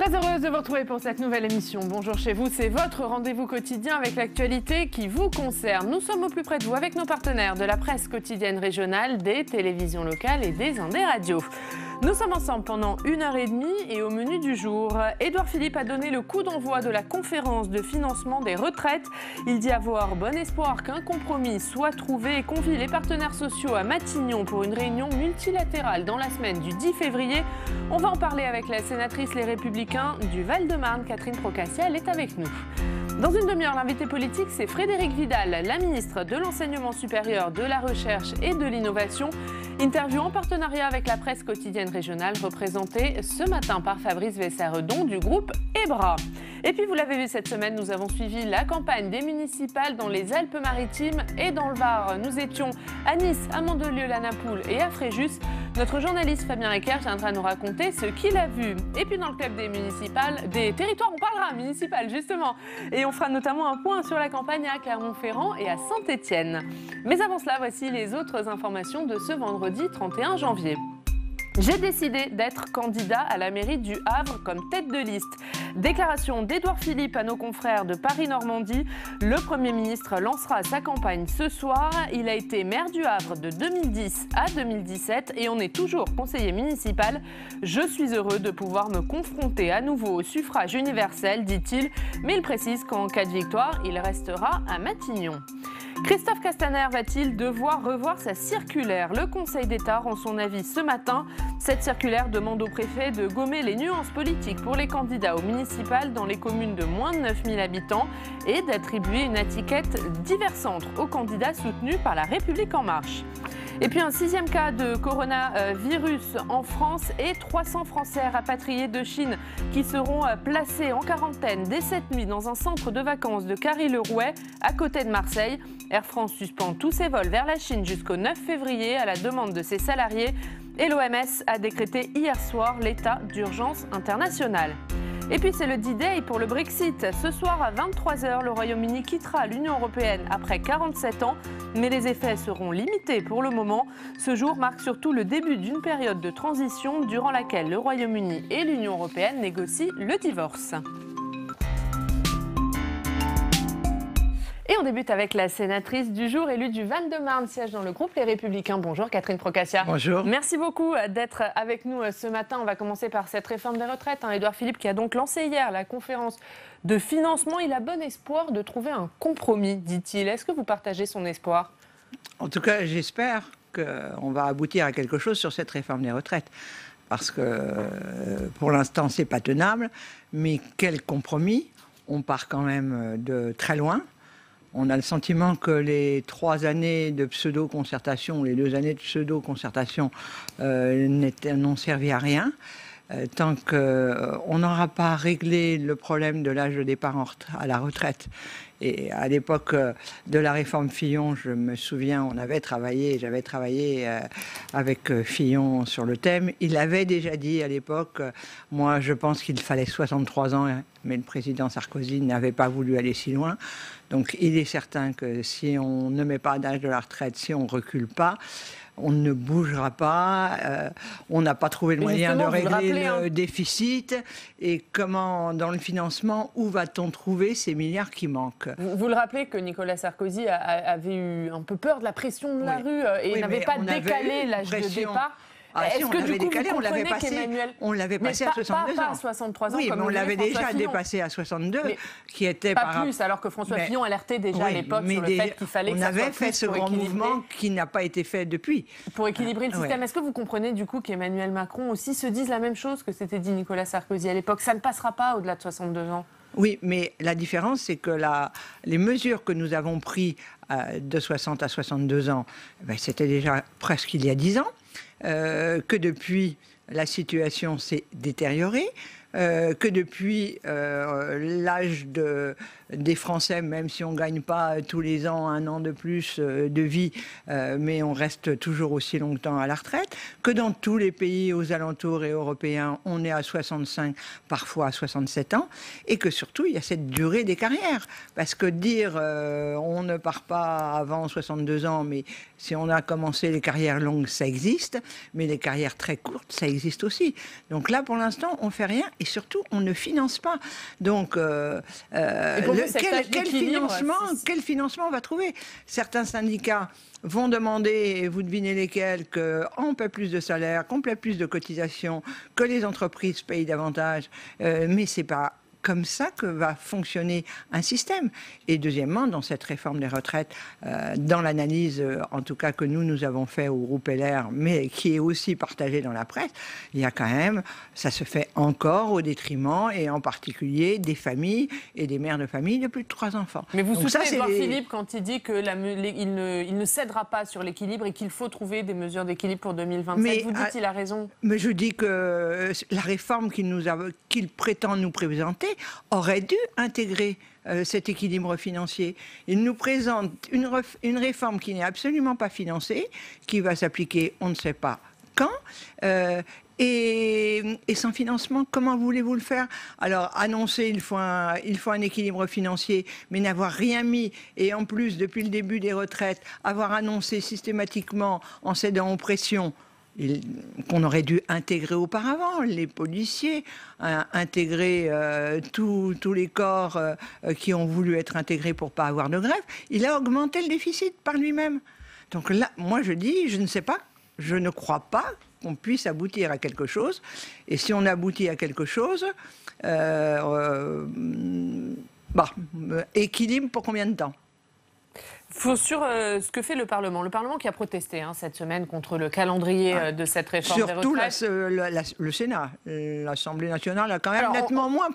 Très heureuse de vous retrouver pour cette nouvelle émission. Bonjour chez vous, c'est votre rendez-vous quotidien avec l'actualité qui vous concerne. Nous sommes au plus près de vous avec nos partenaires de la presse quotidienne régionale, des télévisions locales et des Indes radios. Nous sommes ensemble pendant 1h30 et au menu du jour, Édouard Philippe a donné le coup d'envoi de la conférence de financement des retraites. Il dit avoir bon espoir qu'un compromis soit trouvé et convie les partenaires sociaux à Matignon pour une réunion multilatérale dans la semaine du 10 février. On va en parler avec la sénatrice Les Républicains du Val-de-Marne, Catherine Procaccia, elle est avec nous. Dans une demi-heure, l'invité politique, c'est Frédérique Vidal, la ministre de l'Enseignement supérieur, de la Recherche et de l'Innovation. Interview en partenariat avec la presse quotidienne régionale, représentée ce matin par Fabrice Vesseredon du groupe EBRA. Et puis, vous l'avez vu cette semaine, nous avons suivi la campagne des municipales dans les Alpes-Maritimes et dans le Var. Nous étions à Nice, à Mandelieu, la Napoule et à Fréjus. Notre journaliste Fabien Recker viendra nous raconter ce qu'il a vu. Et puis, dans le club des municipales, des territoires, on parlera municipal justement. Et on fera notamment un point sur la campagne à Clermont-Ferrand et à Saint-Étienne. Mais avant cela, voici les autres informations de ce vendredi 31 janvier. J'ai décidé d'être candidat à la mairie du Havre comme tête de liste. Déclaration d'Édouard Philippe à nos confrères de Paris-Normandie. Le Premier ministre lancera sa campagne ce soir. Il a été maire du Havre de 2010 à 2017 et on est toujours conseiller municipal. Je suis heureux de pouvoir me confronter à nouveau au suffrage universel, dit-il. Mais il précise qu'en cas de victoire, il restera à Matignon. Christophe Castaner va-t-il devoir revoir sa circulaire? Le Conseil d'État rend son avis ce matin. Cette circulaire demande au préfet de gommer les nuances politiques pour les candidats aux municipales dans les communes de moins de 9000 habitants et d'attribuer une étiquette diversante aux candidats soutenus par La République En Marche. Et puis un 6e cas de coronavirus en France et 300 Français rapatriés de Chine qui seront placés en quarantaine dès cette nuit dans un centre de vacances de Carry-le-Rouet à côté de Marseille. Air France suspend tous ses vols vers la Chine jusqu'au 9 février à la demande de ses salariés et l'OMS a décrété hier soir l'état d'urgence internationale. Et puis c'est le D-Day pour le Brexit. Ce soir à 23h, le Royaume-Uni quittera l'Union européenne après 47 ans, mais les effets seront limités pour le moment. Ce jour marque surtout le début d'une période de transition durant laquelle le Royaume-Uni et l'Union européenne négocient le divorce. Et on débute avec la sénatrice du jour, élue du Val-de-Marne, siège dans le groupe Les Républicains. Bonjour Catherine Procaccia. Bonjour. Merci beaucoup d'être avec nous ce matin. On va commencer par cette réforme des retraites. Édouard Philippe qui a donc lancé hier la conférence de financement. Il a bon espoir de trouver un compromis, dit-il. Est-ce que vous partagez son espoir? En tout cas, j'espère qu'on va aboutir à quelque chose sur cette réforme des retraites. Parce que pour l'instant, c'est pas tenable. Mais quel compromis? On part quand même de très loin. On a le sentiment que les 3 années de pseudo-concertation, les 2 années de pseudo-concertation n'ont servi à rien. Tant qu'on n'aura pas réglé le problème de l'âge de départ à la retraite. Et à l'époque de la réforme Fillon, je me souviens, j'avais travaillé avec Fillon sur le thème. Il avait déjà dit à l'époque, moi je pense qu'il fallait 63 ans, mais le président Sarkozy n'avait pas voulu aller si loin. Donc il est certain que si on ne met pas d'âge de la retraite, si on ne recule pas, on ne bougera pas, on n'a pas trouvé le moyen de régler le déficit. Et comment, dans le financement, où va-t-on trouver ces milliards qui manquent? Vous le rappelez que Nicolas Sarkozy avait eu un peu peur de la pression de la rue et n'avait pas décalé l'âge de départ. Est-ce que du coup, décalé, on l'avait passé à 62 ans. Pas à 63 ans. Oui, comme mais on l'avait déjà Fillon. Dépassé à 62, qui était pas plus, alors que François Fillon alertait déjà à l'époque sur le fait qu'il fallait que ça soit on avait fait ce grand mouvement qui n'a pas été fait depuis. Pour équilibrer le système. Est-ce que vous comprenez du coup qu'Emmanuel Macron aussi se dise la même chose que s'était dit Nicolas Sarkozy à l'époque? Ça ne passera pas au-delà de 62 ans. Oui, mais la différence, c'est que les mesures que nous avons prises de 60 à 62 ans, c'était déjà presque il y a 10 ans. Que depuis, la situation s'est détériorée, que depuis, l'âge des Français, même si on ne gagne pas tous les ans 1 an de plus de vie, mais on reste toujours aussi longtemps à la retraite, que dans tous les pays aux alentours et européens, on est à 65, parfois à 67 ans, et que surtout, il y a cette durée des carrières. Parce que dire on ne part pas avant 62 ans, mais si on a commencé les carrières longues, ça existe, mais les carrières très courtes, ça existe aussi. Donc là, pour l'instant, on ne fait rien, et surtout, on ne finance pas. Donc, quel financement on va trouver? Certains syndicats vont demander, et vous devinez lesquels, qu'on paie plus de salaire, qu'on paie plus de cotisations, que les entreprises payent davantage. Mais c'est pas comme ça que va fonctionner un système. Et deuxièmement, dans cette réforme des retraites, dans l'analyse, en tout cas que nous avons fait au groupe LR, mais qui est aussi partagée dans la presse, il y a quand même, ça se fait encore au détriment, et en particulier des familles et des mères de famille de plus de 3 enfants. Mais vous soutenez Édouard Philippe quand il dit qu'il ne cédera pas sur l'équilibre et qu'il faut trouver des mesures d'équilibre pour 2027. Mais, vous dites qu'il a raison. Mais je dis que la réforme qu'il prétend nous présenter aurait dû intégrer cet équilibre financier. Il nous présente une réforme qui n'est absolument pas financée, qui va s'appliquer on ne sait pas quand, et sans financement, comment voulez-vous le faire? Alors, annoncer il faut un équilibre financier, mais n'avoir rien mis, et en plus, depuis le début des retraites, avoir annoncé systématiquement en cédant aux pressions, qu'on aurait dû intégrer auparavant, les policiers, intégrer tous les corps qui ont voulu être intégrés pour ne pas avoir de grève, il a augmenté le déficit par lui-même. Donc là, moi je dis, je ne sais pas, je ne crois pas qu'on puisse aboutir à quelque chose. Et si on aboutit à quelque chose, équilibre pour combien de temps ? Sur ce que fait le Parlement qui a protesté cette semaine contre le calendrier de cette réforme des retraites. Surtout le Sénat. L'Assemblée nationale a quand même nettement moins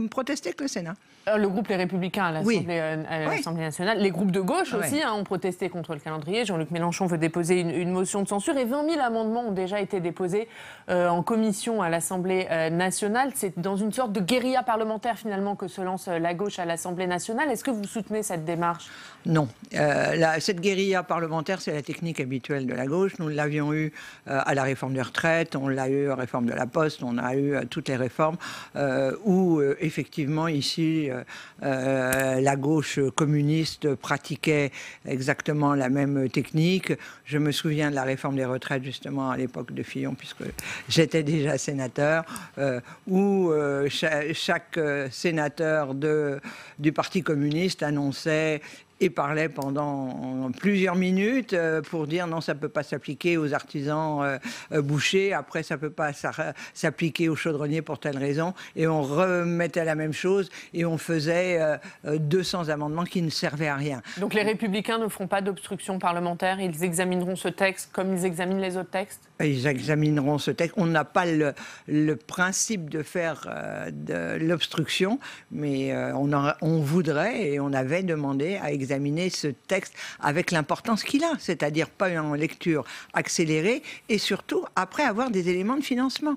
protesté que le Sénat. Le groupe Les Républicains à l'Assemblée nationale, les groupes de gauche aussi ont protesté contre le calendrier. Jean-Luc Mélenchon veut déposer une motion de censure et 20 000 amendements ont déjà été déposés en commission à l'Assemblée nationale. C'est dans une sorte de guérilla parlementaire finalement que se lance la gauche à l'Assemblée nationale. Est-ce que vous soutenez cette démarche ? Non. Cette guérilla parlementaire, c'est la technique habituelle de la gauche. Nous l'avions eu à la réforme des retraites, on l'a eu à la réforme de la Poste, on a eu toutes les réformes où effectivement ici la gauche communiste pratiquait exactement la même technique. Je me souviens de la réforme des retraites justement à l'époque de Fillon, puisque j'étais déjà sénateur, où chaque sénateur du Parti communiste annonçait et parlait pendant plusieurs minutes pour dire non, ça ne peut pas s'appliquer aux artisans bouchers, après ça ne peut pas s'appliquer aux chaudronniers pour telle raison, et on remettait la même chose et on faisait 200 amendements qui ne servaient à rien. Donc les Républicains ne feront pas d'obstruction parlementaire, ils examineront ce texte comme ils examinent les autres textes? Ils examineront ce texte. On n'a pas le principe de faire de l'obstruction, mais on voudrait et on avait demandé à examiner ce texte avec l'importance qu'il a, c'est-à-dire pas en lecture accélérée et surtout après avoir des éléments de financement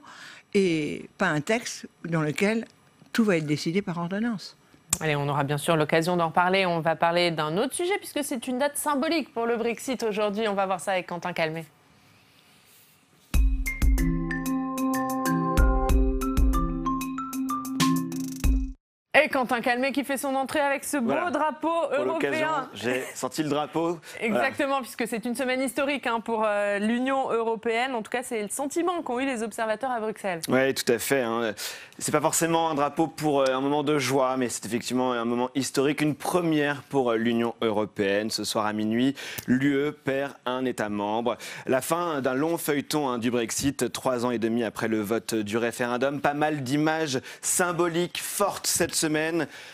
et pas un texte dans lequel tout va être décidé par ordonnance. Allez, on aura bien sûr l'occasion d'en reparler. On va parler d'un autre sujet puisque c'est une date symbolique pour le Brexit aujourd'hui. On va voir ça avec Quentin Calmet. Et Quentin Calmet qui fait son entrée avec ce beau drapeau européen. J'ai sorti le drapeau. Exactement, puisque c'est une semaine historique pour l'Union européenne. En tout cas, c'est le sentiment qu'ont eu les observateurs à Bruxelles. Oui, tout à fait. C'est pas forcément un drapeau pour un moment de joie, mais c'est effectivement un moment historique, une première pour l'Union européenne. Ce soir à minuit, l'UE perd un État membre. La fin d'un long feuilleton du Brexit, 3 ans et demi après le vote du référendum. Pas mal d'images symboliques fortes cette semaine.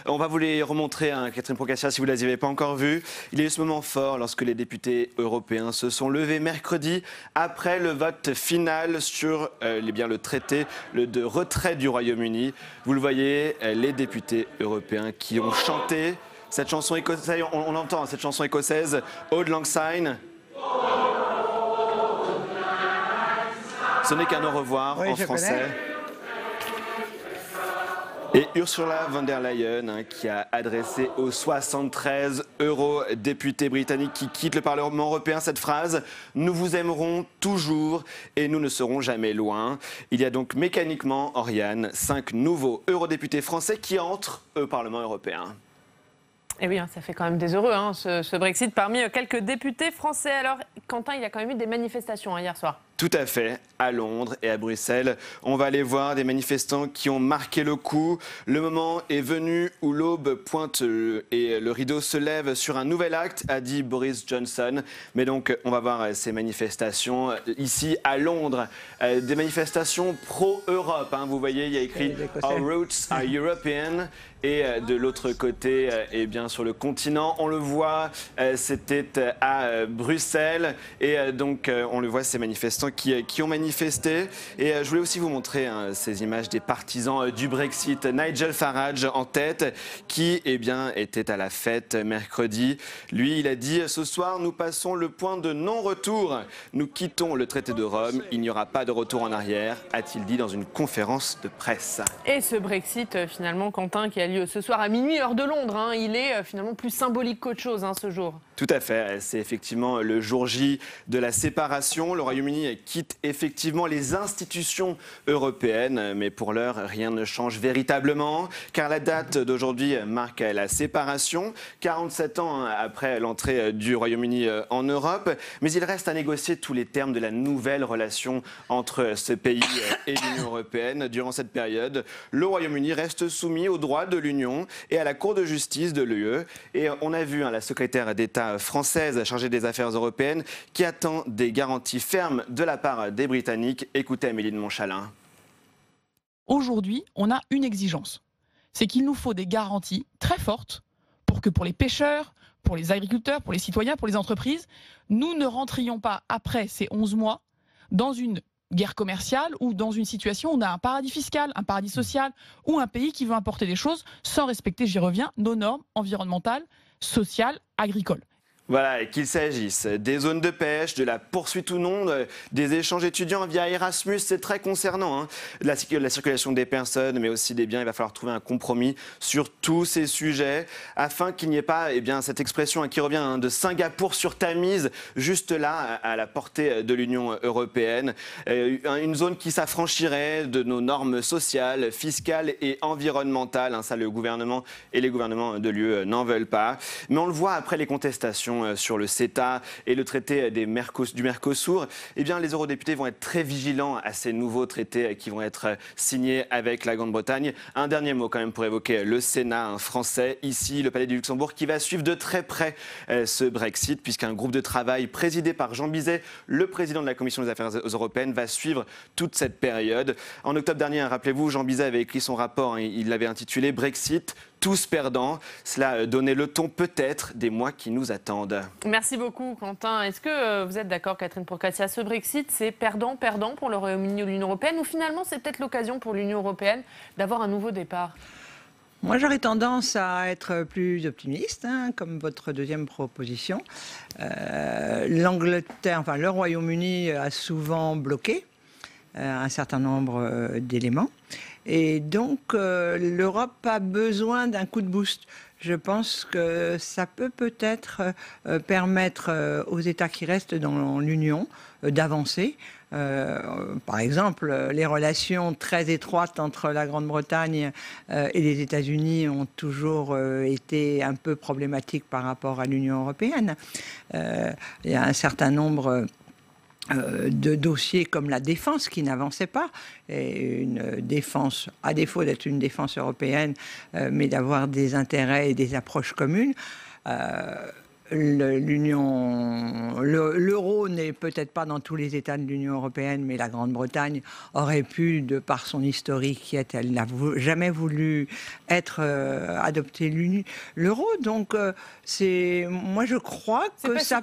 On va vous les remontrer, Catherine Procaccia, si vous ne les avez pas encore vues. Il y a eu ce moment fort lorsque les députés européens se sont levés mercredi après le vote final sur le traité de retrait du Royaume-Uni. Vous le voyez, les députés européens qui ont chanté cette chanson écossaise, on l'entend, cette chanson écossaise, Auld Lang Syne. Ce n'est qu'un au revoir en français. Et Ursula von der Leyen qui a adressé aux 73 eurodéputés britanniques qui quittent le Parlement européen cette phrase « Nous vous aimerons toujours et nous ne serons jamais loin ». Il y a donc mécaniquement, Oriane, 5 nouveaux eurodéputés français qui entrent au Parlement européen. Eh oui, ça fait quand même des heureux, ce Brexit, parmi quelques députés français. Alors, Quentin, il y a quand même eu des manifestations hier soir. Tout à fait, à Londres et à Bruxelles. On va aller voir des manifestants qui ont marqué le coup. Le moment est venu où l'aube pointe et le rideau se lève sur un nouvel acte, a dit Boris Johnson. Mais donc, on va voir ces manifestations ici à Londres. Des manifestations pro-Europe. Vous voyez, il y a écrit « Our roots are European ». Et de l'autre côté, eh bien, sur le continent, on le voit, c'était à Bruxelles. Et donc, on le voit, ces manifestants qui ont manifesté. Et je voulais aussi vous montrer ces images des partisans du Brexit. Nigel Farage en tête, qui eh bien, était à la fête mercredi. Lui, il a dit « Ce soir, nous passons le point de non-retour. Nous quittons le traité de Rome. Il n'y aura pas de retour en arrière », a-t-il dit dans une conférence de presse. Et ce Brexit, finalement, Quentin, qui a lieu ce soir à minuit, heure de Londres, il est finalement plus symbolique qu'autre chose ce jour. Tout à fait, c'est effectivement le jour J de la séparation. Le Royaume-Uni quitte effectivement les institutions européennes, mais pour l'heure, rien ne change véritablement, car la date d'aujourd'hui marque la séparation, 47 ans après l'entrée du Royaume-Uni en Europe, mais il reste à négocier tous les termes de la nouvelle relation entre ce pays et l'Union européenne. Durant cette période, le Royaume-Uni reste soumis aux droits de l'Union et à la Cour de justice de l'UE. Et on a vu la secrétaire d'État française chargée des affaires européennes qui attend des garanties fermes de la part des Britanniques. Écoutez Amélie de Montchalin. Aujourd'hui, on a une exigence. C'est qu'il nous faut des garanties très fortes pour que pour les pêcheurs, pour les agriculteurs, pour les citoyens, pour les entreprises, nous ne rentrions pas après ces 11 mois dans une guerre commerciale ou dans une situation où on a un paradis fiscal, un paradis social ou un pays qui veut importer des choses sans respecter, j'y reviens, nos normes environnementales, sociales, agricoles. Voilà, qu'il s'agisse des zones de pêche, de la poursuite ou non, des échanges étudiants via Erasmus, c'est très concernant. La circulation des personnes, mais aussi des biens, il va falloir trouver un compromis sur tous ces sujets afin qu'il n'y ait pas cette expression qui revient de Singapour sur Tamise, juste là, à la portée de l'Union européenne. Une zone qui s'affranchirait de nos normes sociales, fiscales et environnementales. Ça, le gouvernement et les gouvernements de l'UE n'en veulent pas. Mais on le voit après les contestations sur le CETA et le traité du Mercosur, eh bien, les eurodéputés vont être très vigilants à ces nouveaux traités qui vont être signés avec la Grande-Bretagne. Un dernier mot quand même pour évoquer le Sénat français, ici, le Palais du Luxembourg, qui va suivre de très près ce Brexit, puisqu'un groupe de travail présidé par Jean Bizet, le président de la Commission des Affaires européennes, va suivre toute cette période. En octobre dernier, rappelez-vous, Jean Bizet avait écrit son rapport, il l'avait intitulé « Brexit ». Tous perdants. Cela donnait le ton peut-être des mois qui nous attendent. Merci beaucoup Quentin. Est-ce que vous êtes d'accord, Catherine Procaccia, ce Brexit, c'est perdant-perdant pour le Royaume-Uni ou l'Union européenne, ou finalement c'est peut-être l'occasion pour l'Union européenne d'avoir un nouveau départ? Moi, j'aurais tendance à être plus optimiste, comme votre deuxième proposition. L'Angleterre, enfin le Royaume-Uni a souvent bloqué un certain nombre d'éléments. Et donc, l'Europe a besoin d'un coup de boost. Je pense que ça peut-être permettre aux États qui restent dans l'Union d'avancer. Par exemple, les relations très étroites entre la Grande-Bretagne et les États-Unis ont toujours été un peu problématiques par rapport à l'Union européenne. Il y a un certain nombre de dossiers comme la défense qui n'avançaient pas, et une défense, à défaut d'être une défense européenne, mais d'avoir des intérêts et des approches communes. L'euro n'est peut-être pas dans tous les États de l'Union européenne, mais la Grande-Bretagne aurait pu, de par son historique, elle n'a jamais voulu adopter l'euro. Donc, moi, je crois que ça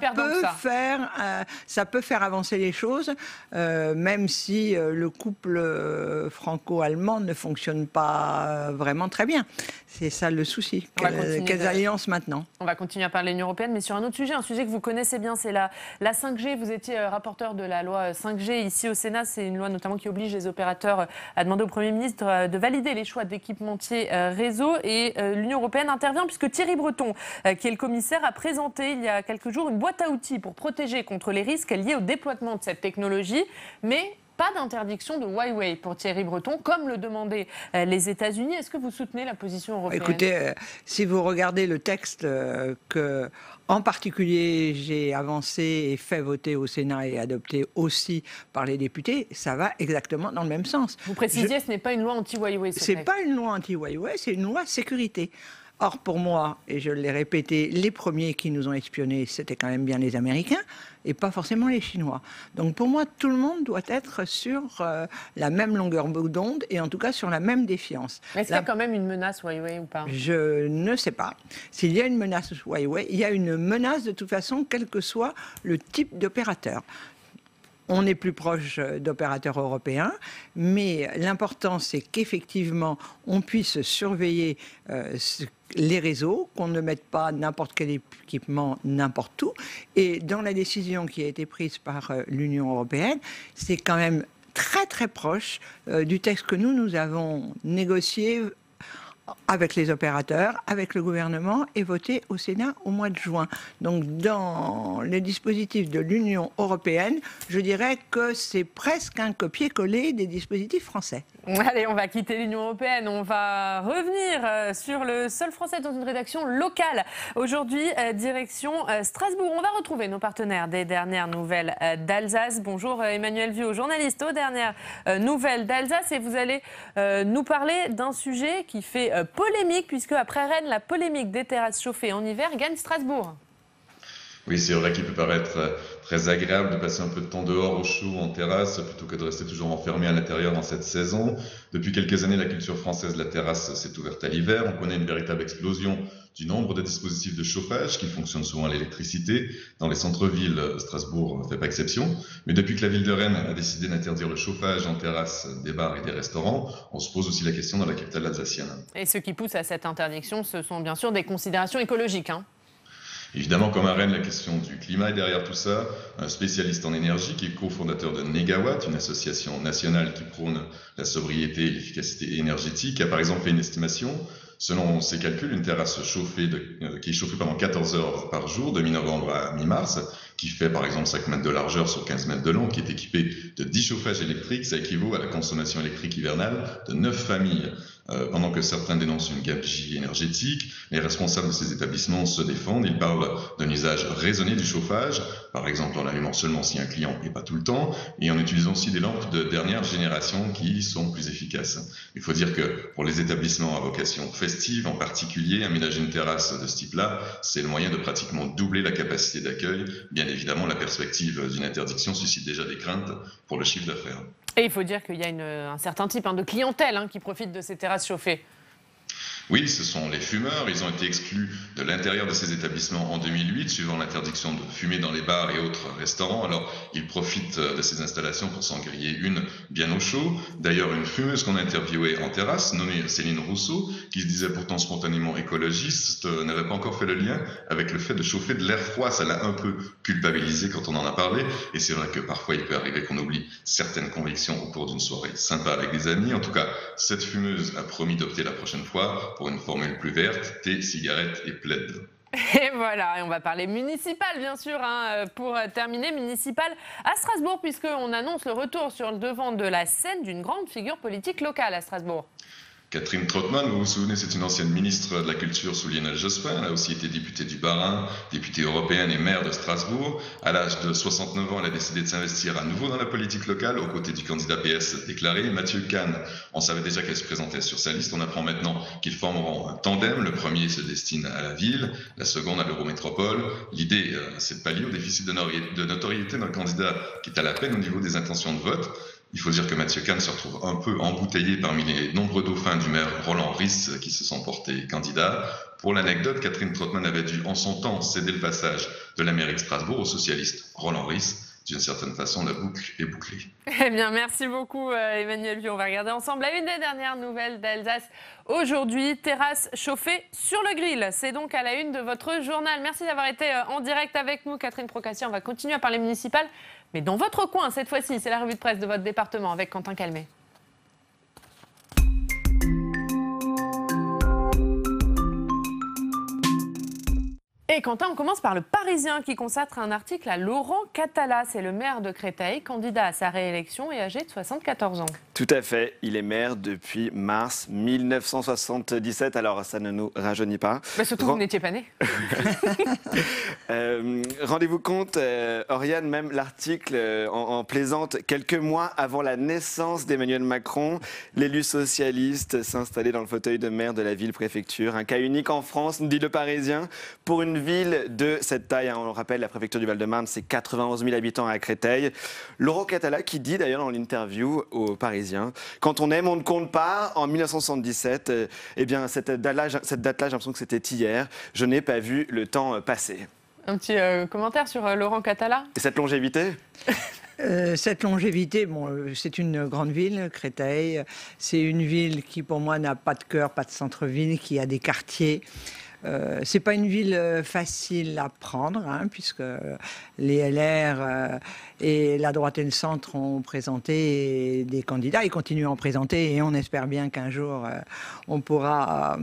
peut faire avancer les choses, même si le couple franco-allemand ne fonctionne pas vraiment très bien. C'est ça le souci. Quelles alliances maintenant? On va continuer à parler de l'Union européenne, mais sur un autre sujet, que vous connaissez bien, c'est la 5G. Vous étiez rapporteur de la loi 5G ici au Sénat. C'est une loi notamment qui oblige les opérateurs à demander au Premier ministre de valider les choix d'équipementiers réseau. Et l'Union européenne intervient puisque Thierry Breton, qui est le commissaire, a présenté il y a quelques jours une boîte à outils pour protéger contre les risques liés au déploiement de cette technologie. Mais pas d'interdiction de Huawei pour Thierry Breton, comme le demandaient les États-Unis. Est-ce que vous soutenez la position européenne? Écoutez, si vous regardez le texte que, en particulier, j'ai avancé et fait voter au Sénat et adopté aussi par les députés, ça va exactement dans le même sens. Vous précisiez, ce n'est pas une loi anti-Huawei. C'est pas une loi anti-Huawei, c'est une loi sécurité. Or, pour moi, et je l'ai répété, les premiers qui nous ont espionnés, c'était quand même bien les Américains et pas forcément les Chinois. Donc pour moi, tout le monde doit être sur la même longueur d'onde et en tout cas sur la même défiance. Mais est-ce qu'il y a quand même une menace Huawei ou pas? Je ne sais pas. S'il y a une menace Huawei, il y a une menace de toute façon, quel que soit le type d'opérateur. On est plus proche d'opérateurs européens, mais l'important, c'est qu'effectivement, on puisse surveiller les réseaux, qu'on ne mette pas n'importe quel équipement n'importe où. Et dans la décision qui a été prise par l'Union européenne, c'est quand même très très proche du texte que nous avons négocié avec les opérateurs, avec le gouvernement et voté au Sénat au mois de juin. Donc dans les dispositifs de l'Union européenne, je dirais que c'est presque un copier-coller des dispositifs français. Allez, on va quitter l'Union européenne, on va revenir sur le sol français dans une rédaction locale. Aujourd'hui, direction Strasbourg. On va retrouver nos partenaires des dernières nouvelles d'Alsace. Bonjour Emmanuel Viau, journaliste aux dernières nouvelles d'Alsace. Et vous allez nous parler d'un sujet qui fait polémique, puisque après Rennes, la polémique des terrasses chauffées en hiver gagne Strasbourg. Oui, c'est vrai qu'il peut paraître très agréable de passer un peu de temps dehors au chaud, en terrasse, plutôt que de rester toujours enfermé à l'intérieur dans cette saison. Depuis quelques années, la culture française de la terrasse s'est ouverte à l'hiver. On connaît une véritable explosion du nombre de dispositifs de chauffage qui fonctionnent souvent à l'électricité. Dans les centres-villes, Strasbourg ne fait pas exception. Mais depuis que la ville de Rennes a décidé d'interdire le chauffage en terrasse des bars et des restaurants, on se pose aussi la question dans la capitale alsacienne. Et ce qui pousse à cette interdiction, ce sont bien sûr des considérations écologiques, hein. Évidemment, comme à Rennes, la question du climat est derrière tout ça. Un spécialiste en énergie qui est cofondateur de Negawatt, une association nationale qui prône la sobriété et l'efficacité énergétique, a par exemple fait une estimation. Selon ses calculs, une terrasse chauffée qui est chauffée pendant 14 heures par jour, de mi-novembre à mi-mars, qui fait par exemple 5 mètres de largeur sur 15 mètres de long, qui est équipée de 10 chauffages électriques, ça équivaut à la consommation électrique hivernale de 9 familles. Pendant que certains dénoncent une gabegie énergétique, les responsables de ces établissements se défendent. Ils parlent d'un usage raisonné du chauffage, par exemple en allumant seulement si un client et pas tout le temps, et en utilisant aussi des lampes de dernière génération qui sont plus efficaces. Il faut dire que pour les établissements à vocation festive, en particulier, aménager une terrasse de ce type-là, c'est le moyen de pratiquement doubler la capacité d'accueil. Bien évidemment, la perspective d'une interdiction suscite déjà des craintes pour le chiffre d'affaires. Et il faut dire qu'il y a un certain type de clientèle qui profite de ces terrasses chauffées. Oui, ce sont les fumeurs. Ils ont été exclus de l'intérieur de ces établissements en 2008, suivant l'interdiction de fumer dans les bars et autres restaurants. Alors, ils profitent de ces installations pour s'en griller une bien au chaud. D'ailleurs, une fumeuse qu'on a interviewée en terrasse, nommée Céline Rousseau, qui se disait pourtant spontanément écologiste, n'avait pas encore fait le lien avec le fait de chauffer de l'air froid. Ça l'a un peu culpabilisé quand on en a parlé. Et c'est vrai que parfois, il peut arriver qu'on oublie certaines convictions au cours d'une soirée sympa avec des amis. En tout cas, cette fumeuse a promis d'opter la prochaine fois pour une formule plus verte, thé, cigarettes et plaid. Et voilà, et on va parler municipal bien sûr, pour terminer, municipal à Strasbourg, puisqu'on annonce le retour sur le devant de la scène d'une grande figure politique locale à Strasbourg. Catherine Trottmann, vous vous souvenez, c'est une ancienne ministre de la Culture sous Lionel Jospin. Elle a aussi été députée du Bas-Rhin, députée européenne et maire de Strasbourg. À l'âge de 69 ans, elle a décidé de s'investir à nouveau dans la politique locale, aux côtés du candidat PS déclaré, Mathieu Kahn. On savait déjà qu'elle se présentait sur sa liste. On apprend maintenant qu'ils formeront un tandem. Le premier se destine à la ville, la seconde à l'Eurométropole. L'idée, c'est de pallier au déficit de notoriété d'un candidat qui est à la peine au niveau des intentions de vote. Il faut dire que Mathieu Kahn se retrouve un peu embouteillé parmi les nombreux dauphins du maire Roland Ries qui se sont portés candidats. Pour l'anecdote, Catherine Trottmann avait dû en son temps céder le passage de la mairie de Strasbourg au socialiste Roland Ries. D'une certaine façon, la boucle est bouclée. Eh bien, merci beaucoup Emmanuel Viau. On va regarder ensemble à une des dernières nouvelles d'Alsace. Aujourd'hui, terrasse chauffée sur le grill. C'est donc à la une de votre journal. Merci d'avoir été en direct avec nous, Catherine Procaccia. On va continuer à parler municipal, mais dans votre coin cette fois-ci. C'est la revue de presse de votre département avec Quentin Calmet. Et Quentin, on commence par le Parisien qui consacre un article à Laurent Catala. C'est le maire de Créteil, candidat à sa réélection et âgé de 74 ans. Tout à fait, il est maire depuis mars 1977, alors ça ne nous rajeunit pas. Bah surtout, vous n'étiez pas né. Rendez-vous compte, Oriane, même l'article en plaisante. Quelques mois avant la naissance d'Emmanuel Macron, l'élu socialiste s'installait dans le fauteuil de maire de la ville-préfecture. Un cas unique en France, nous dit le Parisien, pour une ville de cette taille. On le rappelle, la préfecture du Val-de-Marne, c'est 91 000 habitants à Créteil. Laurent Catala qui dit d'ailleurs dans l'interview au Parisien, quand on aime, on ne compte pas. En 1977, eh bien, cette date-là, j'ai l'impression que c'était hier. Je n'ai pas vu le temps passer. Un petit commentaire sur Laurent Catala. Et cette longévité? Cette longévité, bon, c'est une grande ville, Créteil. C'est une ville qui, pour moi, n'a pas de cœur, pas de centre-ville, qui a des quartiers. C'est pas une ville facile à prendre, hein, puisque les LR et la droite et le centre ont présenté des candidats. Ils continuent à en présenter et on espère bien qu'un jour on pourra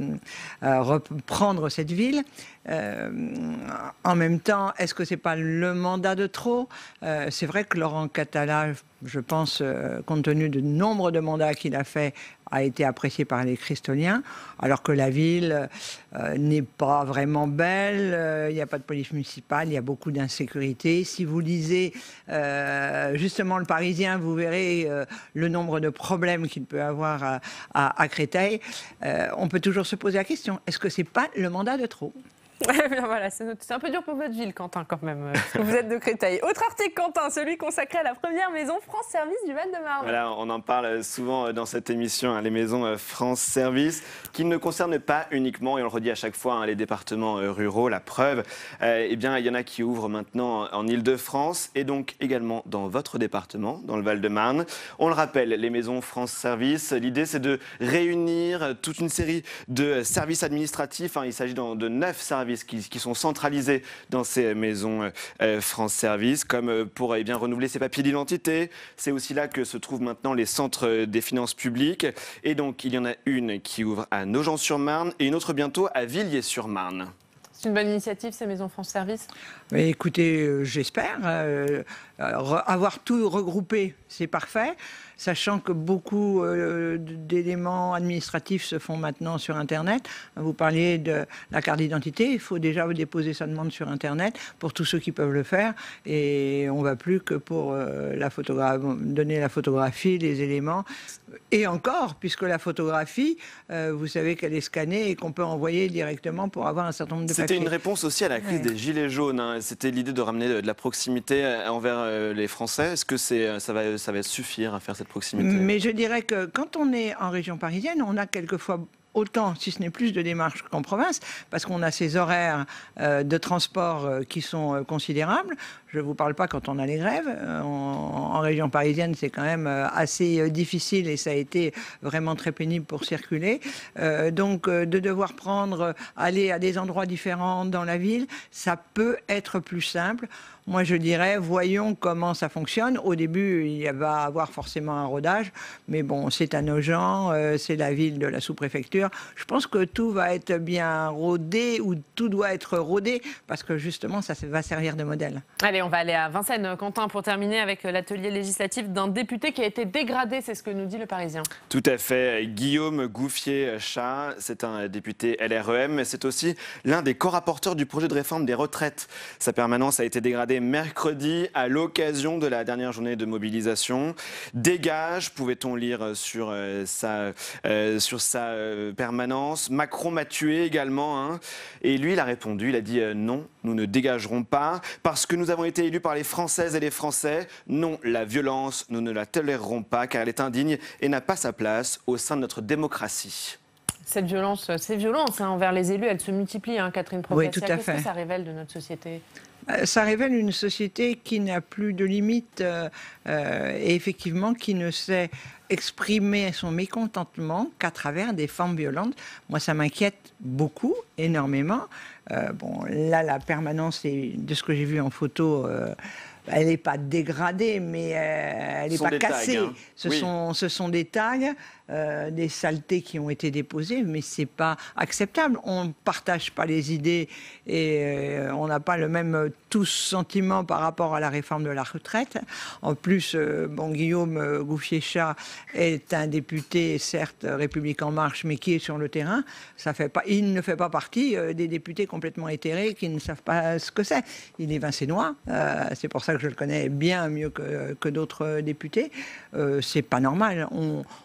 reprendre cette ville. En même temps, est-ce que c'est pas le mandat de trop? C'est vrai que Laurent Catala, je pense, compte tenu du nombre de mandats qu'il a fait, a été apprécié par les Cristoliens, alors que la ville n'est pas vraiment belle, il n'y a pas de police municipale, il y a beaucoup d'insécurité. Si vous lisez justement le Parisien, vous verrez le nombre de problèmes qu'il peut avoir à Créteil. On peut toujours se poser la question, est-ce que c'est pas le mandat de trop? Voilà, c'est un peu dur pour votre ville, Quentin, quand même, parce que vous êtes de Créteil. Autre article, Quentin, celui consacré à la première maison France Service du Val-de-Marne. Voilà, on en parle souvent dans cette émission, hein, les maisons France Service, qui ne concernent pas uniquement, et on le redit à chaque fois, hein, les départements ruraux. La preuve, eh bien, il y en a qui ouvrent maintenant en Île-de-France et donc également dans votre département, dans le Val-de-Marne. On le rappelle, les maisons France Service, l'idée c'est de réunir toute une série de services administratifs. Hein, il s'agit de 9 services qui sont centralisés dans ces maisons France Service, comme pour renouveler ses papiers d'identité. C'est aussi là que se trouvent maintenant les centres des finances publiques. Et donc, il y en a une qui ouvre à Nogent-sur-Marne et une autre bientôt à Villiers-sur-Marne. C'est une bonne initiative, ces maisons France Service? Mais écoutez, j'espère. Avoir tout regroupé, c'est parfait. Sachant que beaucoup d'éléments administratifs se font maintenant sur Internet. Vous parliez de la carte d'identité. Il faut déjà déposer sa demande sur Internet pour tous ceux qui peuvent le faire. Et on ne va plus que pour donner la photographie, les éléments. Et encore, puisque la photographie, vous savez qu'elle est scannée et qu'on peut envoyer directement pour avoir un certain nombre de papiers. C'était une réponse aussi à la crise des Gilets jaunes. Hein. C'était l'idée de ramener de la proximité envers les Français. Est-ce que ça va suffire à faire cette proximité? Mais je dirais que quand on est en région parisienne, on a quelquefois autant, si ce n'est plus, de démarches qu'en province, parce qu'on a ces horaires de transport qui sont considérables. Je ne vous parle pas quand on a les grèves. En région parisienne, c'est quand même assez difficile et ça a été vraiment très pénible pour circuler. Donc, de devoir aller à des endroits différents dans la ville, ça peut être plus simple. Moi, je dirais, voyons comment ça fonctionne. Au début, il va y avoir forcément un rodage, mais bon, c'est à Nogent, c'est la ville de la sous-préfecture. Je pense que tout va être bien rodé, ou tout doit être rodé, parce que justement, ça va servir de modèle. Allez, on va aller à Vincennes, Quentin, pour terminer avec l'atelier législatif d'un député qui a été dégradé, c'est ce que nous dit le Parisien. Tout à fait. Guillaume Gouffier-Cha, c'est un député LREM, mais c'est aussi l'un des co-rapporteurs du projet de réforme des retraites. Sa permanence a été dégradée mercredi à l'occasion de la dernière journée de mobilisation. Dégage, pouvait-on lire sur sa permanence. Macron m'a tué également. Hein. Et lui, il a répondu, il a dit non, nous ne dégagerons pas parce que nous avons été élus par les Françaises et les Français. Non, la violence, nous ne la tolérerons pas car elle est indigne et n'a pas sa place au sein de notre démocratie. Cette violence, ces violences envers les élus, elles se multiplient, hein, Catherine Procaccia. Oui, tout à fait. Qu'est-ce que ça révèle de notre société ? Ça révèle une société qui n'a plus de limites et effectivement qui ne sait exprimer son mécontentement qu'à travers des formes violentes. Moi, ça m'inquiète beaucoup, énormément. Bon, là, la permanence, de ce que j'ai vu en photo, elle n'est pas dégradée, mais elle n'est pas cassée. Tags, hein. Ce sont des tags. des saletés qui ont été déposées, mais c'est pas acceptable. On ne partage pas les idées et on n'a pas le même tous sentiment par rapport à la réforme de la retraite. En plus, Guillaume Gouffier-Cha est un député, certes République En Marche, mais qui est sur le terrain. Il ne fait pas partie des députés complètement éthérés qui ne savent pas ce que c'est. Il est vincénois, c'est pour ça que je le connais bien mieux que d'autres députés. C'est pas normal.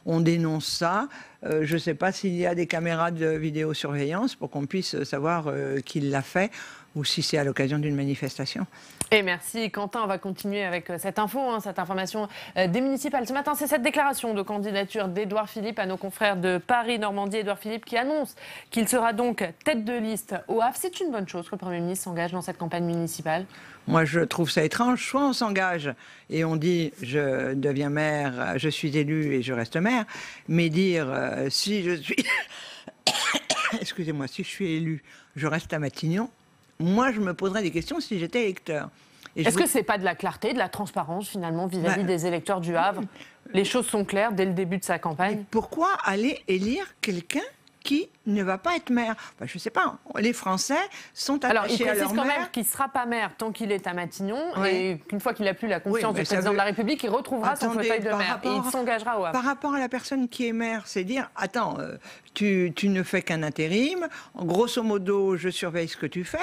On dénonce ça. Je ne sais pas s'il y a des caméras de vidéosurveillance pour qu'on puisse savoir qui l'a fait ou si c'est à l'occasion d'une manifestation. Et merci Quentin, on va continuer avec cette info, cette information des municipales. Ce matin, c'est cette déclaration de candidature d'Édouard Philippe à nos confrères de Paris-Normandie. Édouard Philippe qui annonce qu'il sera donc tête de liste au Havre. C'est une bonne chose que le Premier ministre s'engage dans cette campagne municipale? Moi, je trouve ça étrange. Soit on s'engage et on dit « je deviens maire, je suis élu et je reste maire », mais dire si je suis... Excusez-moi, si je suis élu, je reste à Matignon. Moi, je me poserais des questions si j'étais électeur. Est-ce que ce n'est pas de la clarté, de la transparence, finalement, vis-à-vis des électeurs du Havre? Les choses sont claires dès le début de sa campagne. Mais pourquoi aller élire quelqu'un qui ne va pas être maire? Je ne sais pas. Les Français sont attachés à leur maire. Alors, il précise quand même qu'il ne sera pas maire tant qu'il est à Matignon et qu'une fois qu'il n'a plus la confiance du président de la République, il retrouvera son fauteuil de maire et il s'engagera au Havre. Par rapport à la personne qui est maire, c'est dire, attends, tu ne fais qu'un intérim, grosso modo, je surveille ce que tu fais.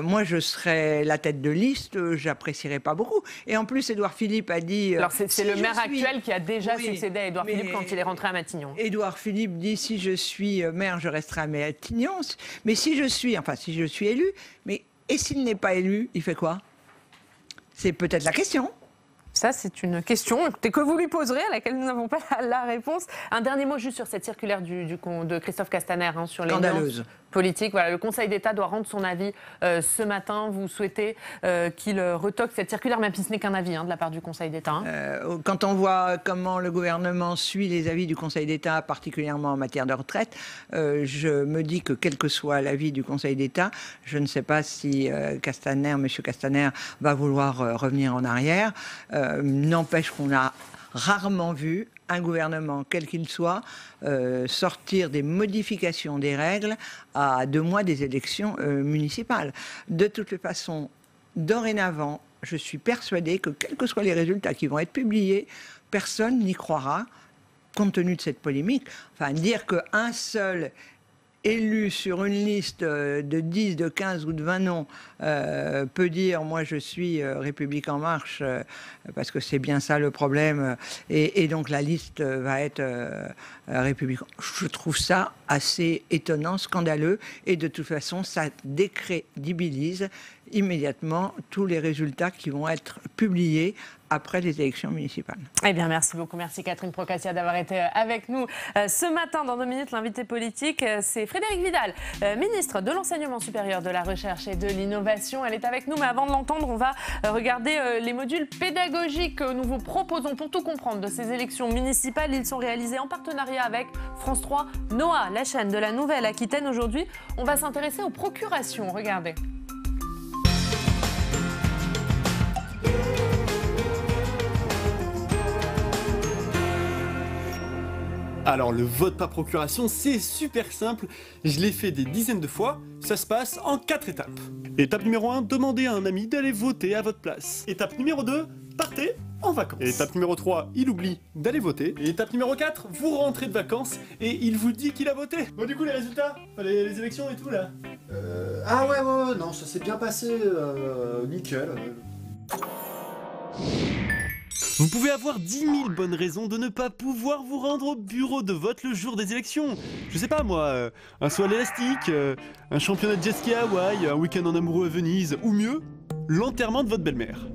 Moi, je serais la tête de liste, j'apprécierais pas beaucoup. Et en plus, Édouard Philippe a dit... Alors, c'est le maire actuel qui a déjà succédé à Édouard Philippe quand il est rentré à Matignon. Édouard Philippe dit, si je suis maire, je resterai à Matignon. Mais si je suis élu, et s'il n'est pas élu, il fait quoi? C'est peut-être la question. Ça, c'est une question que vous lui poserez, à laquelle nous n'avons pas la réponse. Un dernier mot juste sur cette circulaire de Christophe Castaner sur les violences politiques. Voilà, le Conseil d'État doit rendre son avis ce matin. Vous souhaitez qu'il retoque cette circulaire, même si ce n'est qu'un avis de la part du Conseil d'État. Quand on voit comment le gouvernement suit les avis du Conseil d'État, particulièrement en matière de retraite, je me dis que quel que soit l'avis du Conseil d'État, je ne sais pas si M. Castaner va vouloir revenir en arrière. N'empêche qu'on a rarement vu un gouvernement, quel qu'il soit, sortir des modifications des règles à 2 mois des élections municipales. De toute façon, dorénavant, je suis persuadée que quels que soient les résultats qui vont être publiés, personne n'y croira, compte tenu de cette polémique. Enfin, dire qu'un seul élu sur une liste de 10, de 15 ou de 20 noms peut dire « moi je suis République En Marche parce que c'est bien ça le problème et donc la liste va être République ». Je trouve ça assez étonnant, scandaleux et de toute façon ça décrédibilise immédiatement tous les résultats qui vont être publiés après les élections municipales. Eh bien, merci beaucoup. Merci Catherine Procaccia d'avoir été avec nous ce matin. Dans 2 minutes, l'invité politique, c'est Frédérique Vidal, ministre de l'Enseignement supérieur, de la Recherche et de l'Innovation. Elle est avec nous, mais avant de l'entendre, on va regarder les modules pédagogiques que nous vous proposons pour tout comprendre de ces élections municipales. Ils sont réalisés en partenariat avec France 3 Noah, la chaîne de la Nouvelle-Aquitaine. Aujourd'hui, on va s'intéresser aux procurations. Regardez. Alors le vote par procuration, c'est super simple, je l'ai fait des dizaines de fois, ça se passe en 4 étapes. Étape numéro 1, demandez à un ami d'aller voter à votre place. Étape numéro 2, partez en vacances. Étape numéro 3, il oublie d'aller voter. Et étape numéro 4, vous rentrez de vacances et il vous dit qu'il a voté. Bon du coup les résultats, les élections et tout là. Ah ouais, non, ça s'est bien passé, nickel. Vous pouvez avoir 10 000 bonnes raisons de ne pas pouvoir vous rendre au bureau de vote le jour des élections. Je sais pas moi, un saut à l'élastique, un championnat de jet ski à Hawaï, un week-end en amoureux à Venise, ou mieux, l'enterrement de votre belle-mère.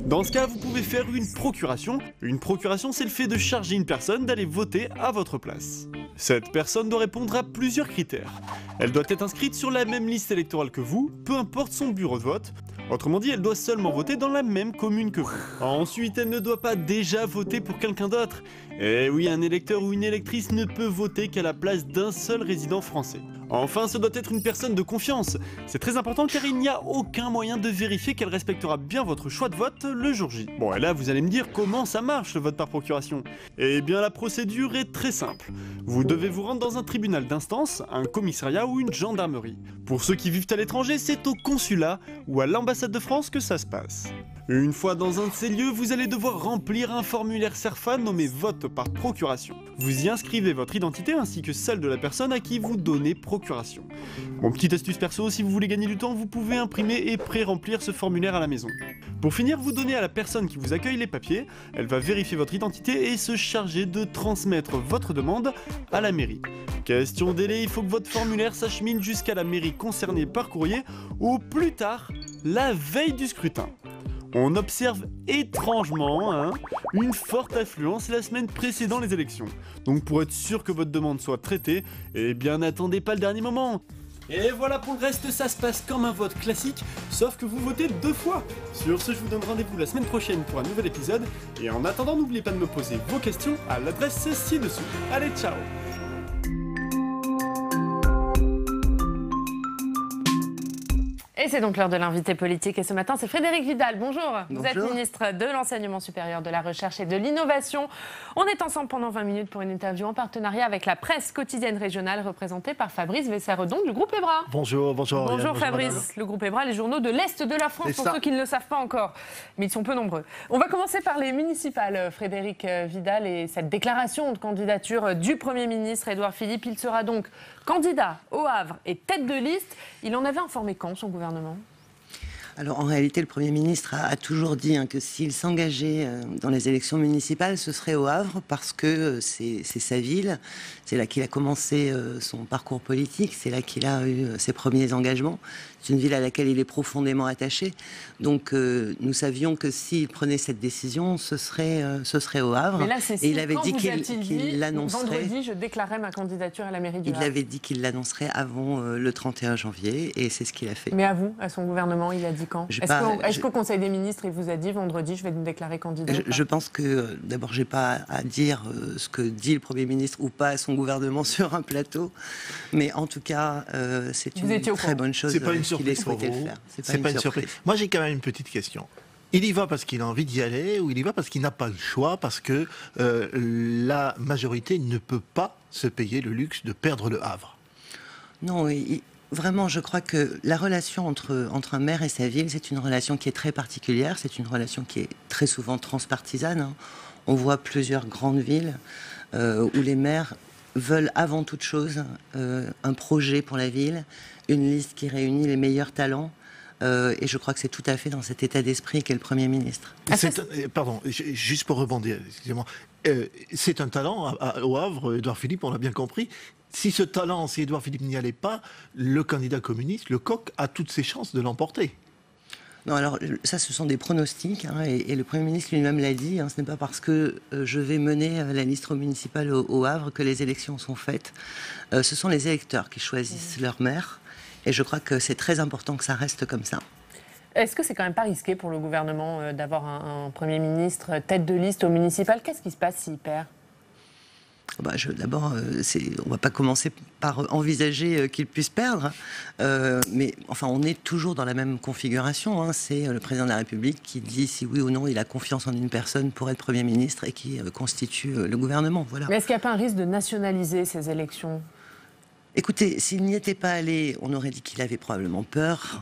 Dans ce cas, vous pouvez faire une procuration. Une procuration, c'est le fait de charger une personne d'aller voter à votre place. Cette personne doit répondre à plusieurs critères. Elle doit être inscrite sur la même liste électorale que vous, peu importe son bureau de vote. Autrement dit, elle doit seulement voter dans la même commune que vous. Ensuite, elle ne doit pas déjà voter pour quelqu'un d'autre. Et oui, un électeur ou une électrice ne peut voter qu'à la place d'un seul résident français. Enfin, ce doit être une personne de confiance. C'est très important car il n'y a aucun moyen de vérifier qu'elle respectera bien votre choix de vote le jour J. Bon, et là, vous allez me dire comment ça marche le vote par procuration. Eh bien, la procédure est très simple. Vous devez vous rendre dans un tribunal d'instance, un commissariat ou une gendarmerie. Pour ceux qui vivent à l'étranger, c'est au consulat ou à l'ambassade de France que ça se passe. Une fois dans un de ces lieux, vous allez devoir remplir un formulaire CERFA nommé vote par procuration. Vous y inscrivez votre identité ainsi que celle de la personne à qui vous donnez procuration. Bon, petite astuce perso, si vous voulez gagner du temps, vous pouvez imprimer et pré-remplir ce formulaire à la maison. Pour finir, vous donnez à la personne qui vous accueille les papiers, elle va vérifier votre identité et se charger de transmettre votre demande à la mairie. Question délai, il faut que votre formulaire s'achemine jusqu'à la mairie concernée par courrier, ou plus tard, la veille du scrutin. On observe étrangement une forte affluence la semaine précédant les élections. Donc pour être sûr que votre demande soit traitée, eh bien n'attendez pas le dernier moment. Et voilà, pour le reste, ça se passe comme un vote classique, sauf que vous votez 2 fois. Sur ce, je vous donne rendez-vous la semaine prochaine pour un nouvel épisode. Et en attendant, n'oubliez pas de me poser vos questions à l'adresse ci-dessous. Allez, ciao! Et c'est donc l'heure de l'invité politique. Et ce matin, c'est Frédérique Vidal. Bonjour. Vous êtes Bonjour. ministre de l'Enseignement supérieur, de la Recherche et de l'Innovation. On est ensemble pendant 20 minutes pour une interview en partenariat avec la presse quotidienne régionale représentée par Fabrice Vesseredon du groupe EBRA. Bonjour, bonjour. Bonjour Ariane, Fabrice. madame. Le groupe EBRA, les journaux de l'Est de la France, C'est pour ça. ceux qui ne le savent pas encore. Mais ils sont peu nombreux. On va commencer par les municipales, Frédérique Vidal, et cette déclaration de candidature du Premier ministre Édouard Philippe. Il sera donc candidat au Havre et tête de liste. Il en avait informé quand, son gouvernement ? Alors en réalité, le Premier ministre a toujours dit que s'il s'engageait dans les élections municipales, ce serait au Havre parce que c'est sa ville, c'est là qu'il a commencé son parcours politique, c'est là qu'il a eu ses premiers engagements. C'est une ville à laquelle il est profondément attaché. Donc nous savions que s'il prenait cette décision, ce serait au Havre. Mais là, c'est Et il avait quand dit vous a-t-il dit, qu'il l'annoncerait. vendredi, je déclarais ma candidature à la mairie du Il Havre. avait dit qu'il l'annoncerait avant le 31 janvier et c'est ce qu'il a fait. Mais à vous, à son gouvernement, il a dit quand ? J'ai Est-ce pas- qu'au est-ce qu'au Conseil des ministres, il vous a dit vendredi, je vais me déclarer candidat ? ou pas Je pense que, d'abord, j'ai pas à dire ce que dit le Premier ministre ou pas à son gouvernement sur un plateau, mais en tout cas, c'est Vous une étiez au très courant. bonne chose C'est pas une qu'il ait surprise pour souhaité le vous. faire. C'est pas une surprise. Moi, j'ai quand même une petite question. Il y va parce qu'il a envie d'y aller ou il y va parce qu'il n'a pas le choix, parce que la majorité ne peut pas se payer le luxe de perdre le Havre? Non, vraiment, je crois que la relation entre un maire et sa ville, c'est une relation qui est très particulière, c'est une relation qui est très souvent transpartisane. On voit plusieurs grandes villes où les maires veulent avant toute chose un projet pour la ville, une liste qui réunit les meilleurs talents. Et je crois que c'est tout à fait dans cet état d'esprit qu'est le Premier ministre. Pardon, juste pour rebondir, excusez-moi. C'est un talent au Havre, Édouard Philippe, on l'a bien compris. Si ce talent, si Édouard Philippe n'y allait pas, le candidat communiste, le Coq, a toutes ses chances de l'emporter. Non, alors ça, ce sont des pronostics, et le Premier ministre lui-même l'a dit, ce n'est pas parce que je vais mener la liste municipale au Havre que les élections sont faites. Ce sont les électeurs qui choisissent leur maire, et je crois que c'est très important que ça reste comme ça. Est-ce que c'est quand même pas risqué pour le gouvernement d'avoir un Premier ministre tête de liste au municipal ? Qu'est-ce qui se passe s'il perd ? D'abord, on ne va pas commencer par envisager qu'il puisse perdre, mais enfin, on est toujours dans la même configuration. C'est le président de la République qui dit si oui ou non il a confiance en une personne pour être Premier ministre et qui constitue le gouvernement. Voilà. Mais est-ce qu'il n'y a pas un risque de nationaliser ces élections ? Écoutez, s'il n'y était pas allé, on aurait dit qu'il avait probablement peur.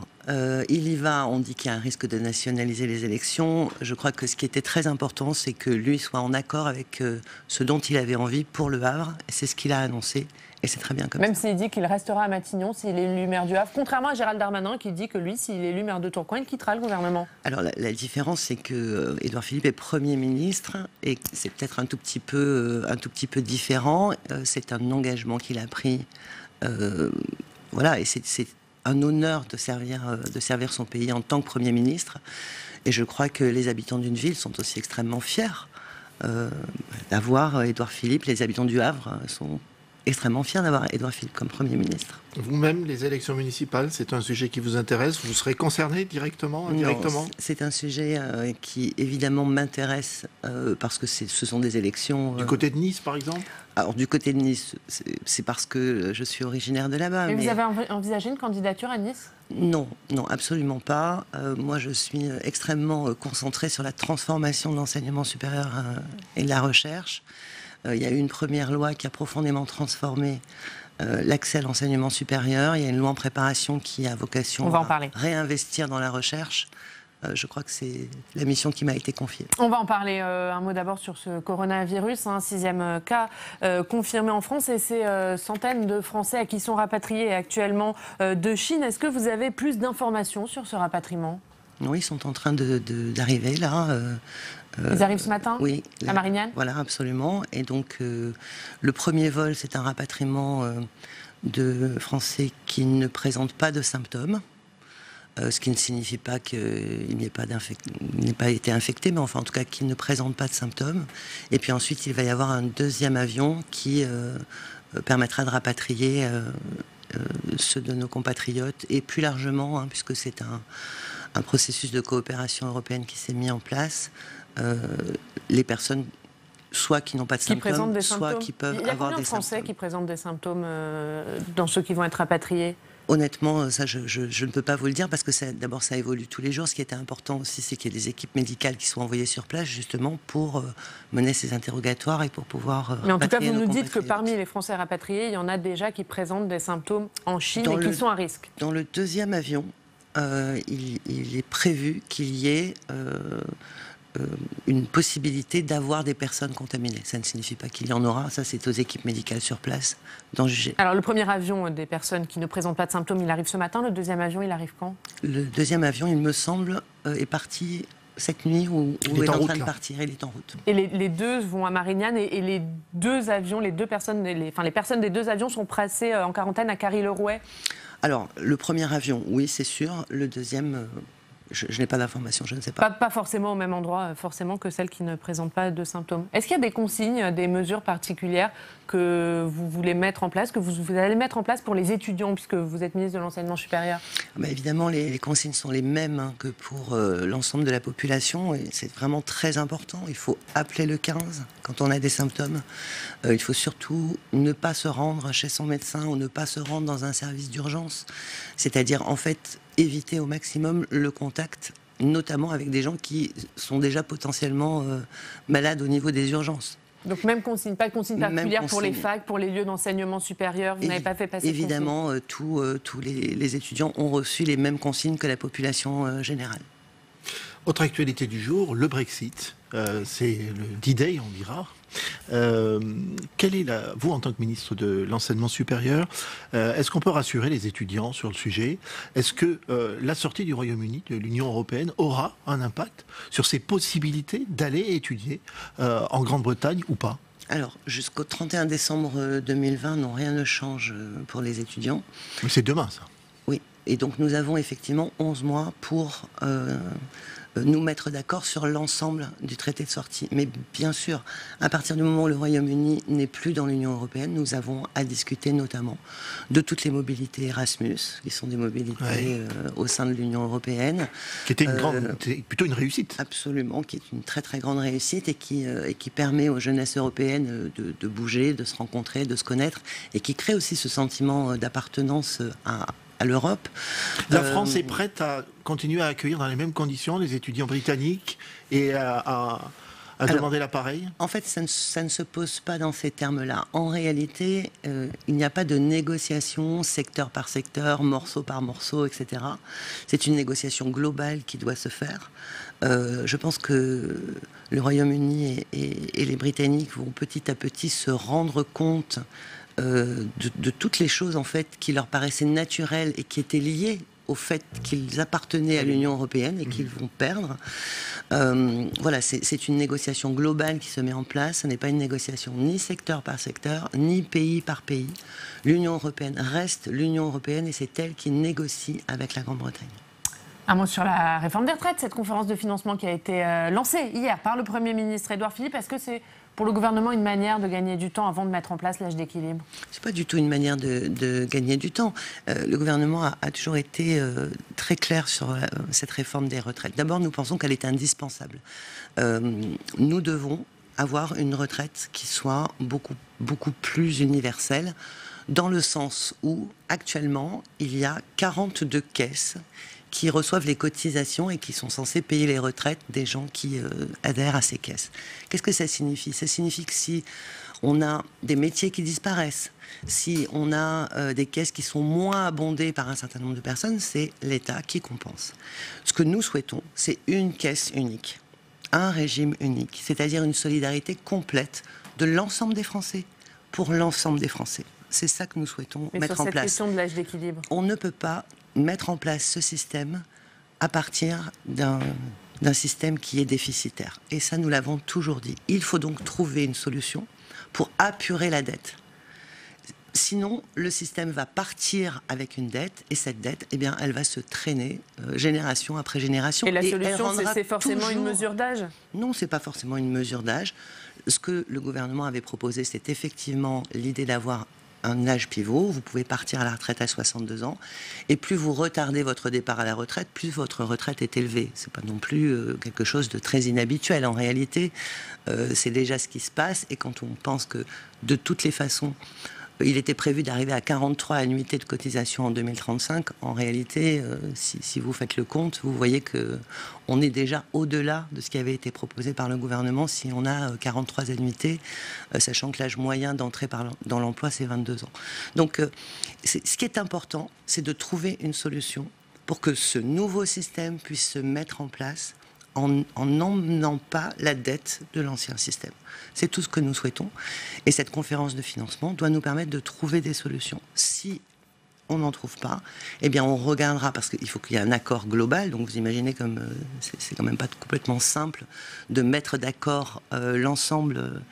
Il y va, on dit qu'il y a un risque de nationaliser les élections. Je crois que ce qui était très important, c'est que lui soit en accord avec ce dont il avait envie pour le Havre. Et c'est ce qu'il a annoncé. Et c'est très bien comme Même ça. s'il dit qu'il restera à Matignon s'il est élu maire du Havre, contrairement à Gérald Darmanin qui dit que lui, s'il est élu maire de Tourcoing, il quittera le gouvernement. Alors la différence, c'est que Édouard Philippe est Premier ministre et c'est peut-être un tout petit peu différent. C'est un engagement qu'il a pris. Voilà, et c'est un honneur de servir son pays en tant que Premier ministre. Et je crois que les habitants d'une ville sont aussi extrêmement fiers d'avoir Édouard Philippe. Les habitants du Havre sont extrêmement fière d'avoir Édouard Philippe comme Premier ministre. Vous-même, les élections municipales, c'est un sujet qui vous intéresse? Vous serez concerné directement, indirectement? Non, c'est un sujet qui évidemment m'intéresse parce que ce sont des élections... Du côté de Nice, par exemple? Alors, du côté de Nice, c'est parce que je suis originaire de là-bas. Mais vous avez envisagé une candidature à Nice? Non, non, absolument pas. Moi, je suis extrêmement concentrée sur la transformation de l'enseignement supérieur et de la recherche. Il y a eu une première loi qui a profondément transformé l'accès à l'enseignement supérieur. Il y a une loi en préparation qui a vocation à réinvestir dans la recherche. Je crois que c'est la mission qui m'a été confiée. On va en parler. Un mot d'abord sur ce coronavirus, un 6e cas confirmé en France et ces centaines de Français à qui sont rapatriés actuellement de Chine. Est-ce que vous avez plus d'informations sur ce rapatriement? Oui, ils sont en train d'arriver là. Ils arrivent ce matin? Oui. À Marignane? Voilà, absolument. Et donc, le premier vol, c'est un rapatriement de Français qui ne présentent pas de symptômes. Ce qui ne signifie pas qu'il n'ait pas été infecté, mais enfin en tout cas qu'il ne présente pas de symptômes. Et puis ensuite, il va y avoir un deuxième avion qui permettra de rapatrier ceux de nos compatriotes, et plus largement, puisque c'est un processus de coopération européenne qui s'est mis en place, les personnes soit qui n'ont pas de symptômes, soit qui peuvent avoir des symptômes. Il y a combien de Français qui présentent des symptômes dans ceux qui vont être rapatriés? Honnêtement, ça, je ne peux pas vous le dire parce que d'abord, ça évolue tous les jours. Ce qui était important aussi, c'est qu'il y ait des équipes médicales qui soient envoyées sur place justement pour mener ces interrogatoires et pour pouvoir Mais en tout cas, vous nous dites que parmi les Français rapatriés, il y en a déjà qui présentent des symptômes en Chine et qui sont à risque. Dans le deuxième avion, il est prévu qu'il y ait une possibilité d'avoir des personnes contaminées. Ça ne signifie pas qu'il y en aura, ça c'est aux équipes médicales sur place d'en juger. Alors le premier avion des personnes qui ne présentent pas de symptômes, il arrive ce matin, le deuxième avion il arrive quand? Le deuxième avion, il me semble, est parti cette nuit ou est en train de partir, il est en route. Et les deux vont à Marignane et les deux avions, les personnes des deux avions sont placées en quarantaine à Carry-le-Rouet? Alors le premier avion, oui c'est sûr, le deuxième... Je n'ai pas d'informations, je ne sais pas. Pas forcément au même endroit, forcément que celles qui ne présentent pas de symptômes. Est-ce qu'il y a des consignes, des mesures particulières que vous voulez mettre en place, que vous allez mettre en place pour les étudiants, puisque vous êtes ministre de l'Enseignement supérieur? Évidemment, les consignes sont les mêmes que pour l'ensemble de la population, et c'est vraiment très important. Il faut appeler le 15 quand on a des symptômes. Il faut surtout ne pas se rendre chez son médecin ou ne pas se rendre dans un service d'urgence. C'est-à-dire, en fait, éviter au maximum le contact, notamment avec des gens qui sont déjà potentiellement malades au niveau des urgences. Donc même consigne, pas de consigne particulière pour les facs, pour les lieux d'enseignement supérieur, vous n'avez pas fait passer évidemment, tous les étudiants ont reçu les mêmes consignes que la population générale. Autre actualité du jour, le Brexit. C'est le D-Day, on dira. Quelle est vous, en tant que ministre de l'Enseignement supérieur, est-ce qu'on peut rassurer les étudiants sur le sujet? Est-ce que la sortie du Royaume-Uni de l'Union européenne aura un impact sur ses possibilités d'aller étudier en Grande-Bretagne ou pas? Alors, jusqu'au 31 décembre 2020, non, rien ne change pour les étudiants. Mais c'est demain, ça. Oui, et donc nous avons effectivement 11 mois pour... nous mettre d'accord sur l'ensemble du traité de sortie. Mais bien sûr, à partir du moment où le Royaume-Uni n'est plus dans l'Union européenne, nous avons à discuter notamment de toutes les mobilités Erasmus, qui sont des mobilités au sein de l'Union européenne. Qui était plutôt une réussite. Absolument, qui est une très très grande réussite et qui permet aux jeunesses européennes de bouger, de se rencontrer, de se connaître, et qui crée aussi ce sentiment d'appartenance à l'Europe. La France est prête à continuer à accueillir dans les mêmes conditions les étudiants britanniques et à demander l'appareil? En fait, ça ne se pose pas dans ces termes-là. En réalité, il n'y a pas de négociation secteur par secteur, morceau par morceau, etc. C'est une négociation globale qui doit se faire. Je pense que le Royaume-Uni et les Britanniques vont petit à petit se rendre compte de toutes les choses en fait qui leur paraissaient naturelles et qui étaient liées au fait qu'ils appartenaient à l'Union européenne et qu'ils vont perdre. Voilà, c'est une négociation globale qui se met en place. Ce n'est pas une négociation ni secteur par secteur, ni pays par pays. L'Union européenne reste l'Union européenne et c'est elle qui négocie avec la Grande-Bretagne. Un mot sur la réforme des retraites, cette conférence de financement qui a été lancée hier par le Premier ministre Édouard Philippe. Est-ce que c'est pour le gouvernement une manière de gagner du temps avant de mettre en place l'âge d'équilibre? C'est pas du tout une manière de gagner du temps. Le gouvernement a toujours été très clair sur cette réforme des retraites. D'abord, nous pensons qu'elle est indispensable. Nous devons avoir une retraite qui soit beaucoup plus universelle, dans le sens où, actuellement, il y a 42 caisses qui reçoivent les cotisations et qui sont censées payer les retraites des gens qui adhèrent à ces caisses. Qu'est-ce que ça signifie? Ça signifie que si on a des métiers qui disparaissent, si on a des caisses qui sont moins abondées par un certain nombre de personnes, c'est l'État qui compense. Ce que nous souhaitons, c'est une caisse unique, un régime unique, c'est-à-dire une solidarité complète de l'ensemble des Français, pour l'ensemble des Français. C'est ça que nous souhaitons mettre en place. Mais sur cette question de l'âge d'équilibre, on ne peut pas mettre en place ce système à partir d'un système qui est déficitaire. Et ça, nous l'avons toujours dit. Il faut donc trouver une solution pour apurer la dette. Sinon, le système va partir avec une dette, et cette dette, eh bien, elle va se traîner génération après génération. Et la solution, c'est forcément une mesure d'âge? Non, c'est pas forcément une mesure d'âge. Ce que le gouvernement avait proposé, c'est effectivement l'idée d'avoir un âge pivot. Vous pouvez partir à la retraite à 62 ans, et plus vous retardez votre départ à la retraite, plus votre retraite est élevée. C'est pas non plus quelque chose de très inhabituel. En réalité, c'est déjà ce qui se passe, et quand on pense que, de toutes les façons, il était prévu d'arriver à 43 annuités de cotisation en 2035. En réalité, si vous faites le compte, vous voyez qu'on est déjà au-delà de ce qui avait été proposé par le gouvernement si on a 43 annuités, sachant que l'âge moyen d'entrée dans l'emploi, c'est 22 ans. Donc, ce qui est important, c'est de trouver une solution pour que ce nouveau système puisse se mettre en place en n'emmenant pas la dette de l'ancien système. C'est tout ce que nous souhaitons. Et cette conférence de financement doit nous permettre de trouver des solutions. Si on n'en trouve pas, eh bien on regardera, parce qu'il faut qu'il y ait un accord global. Donc vous imaginez comme c'est quand même pas complètement simple de mettre d'accord l'ensemble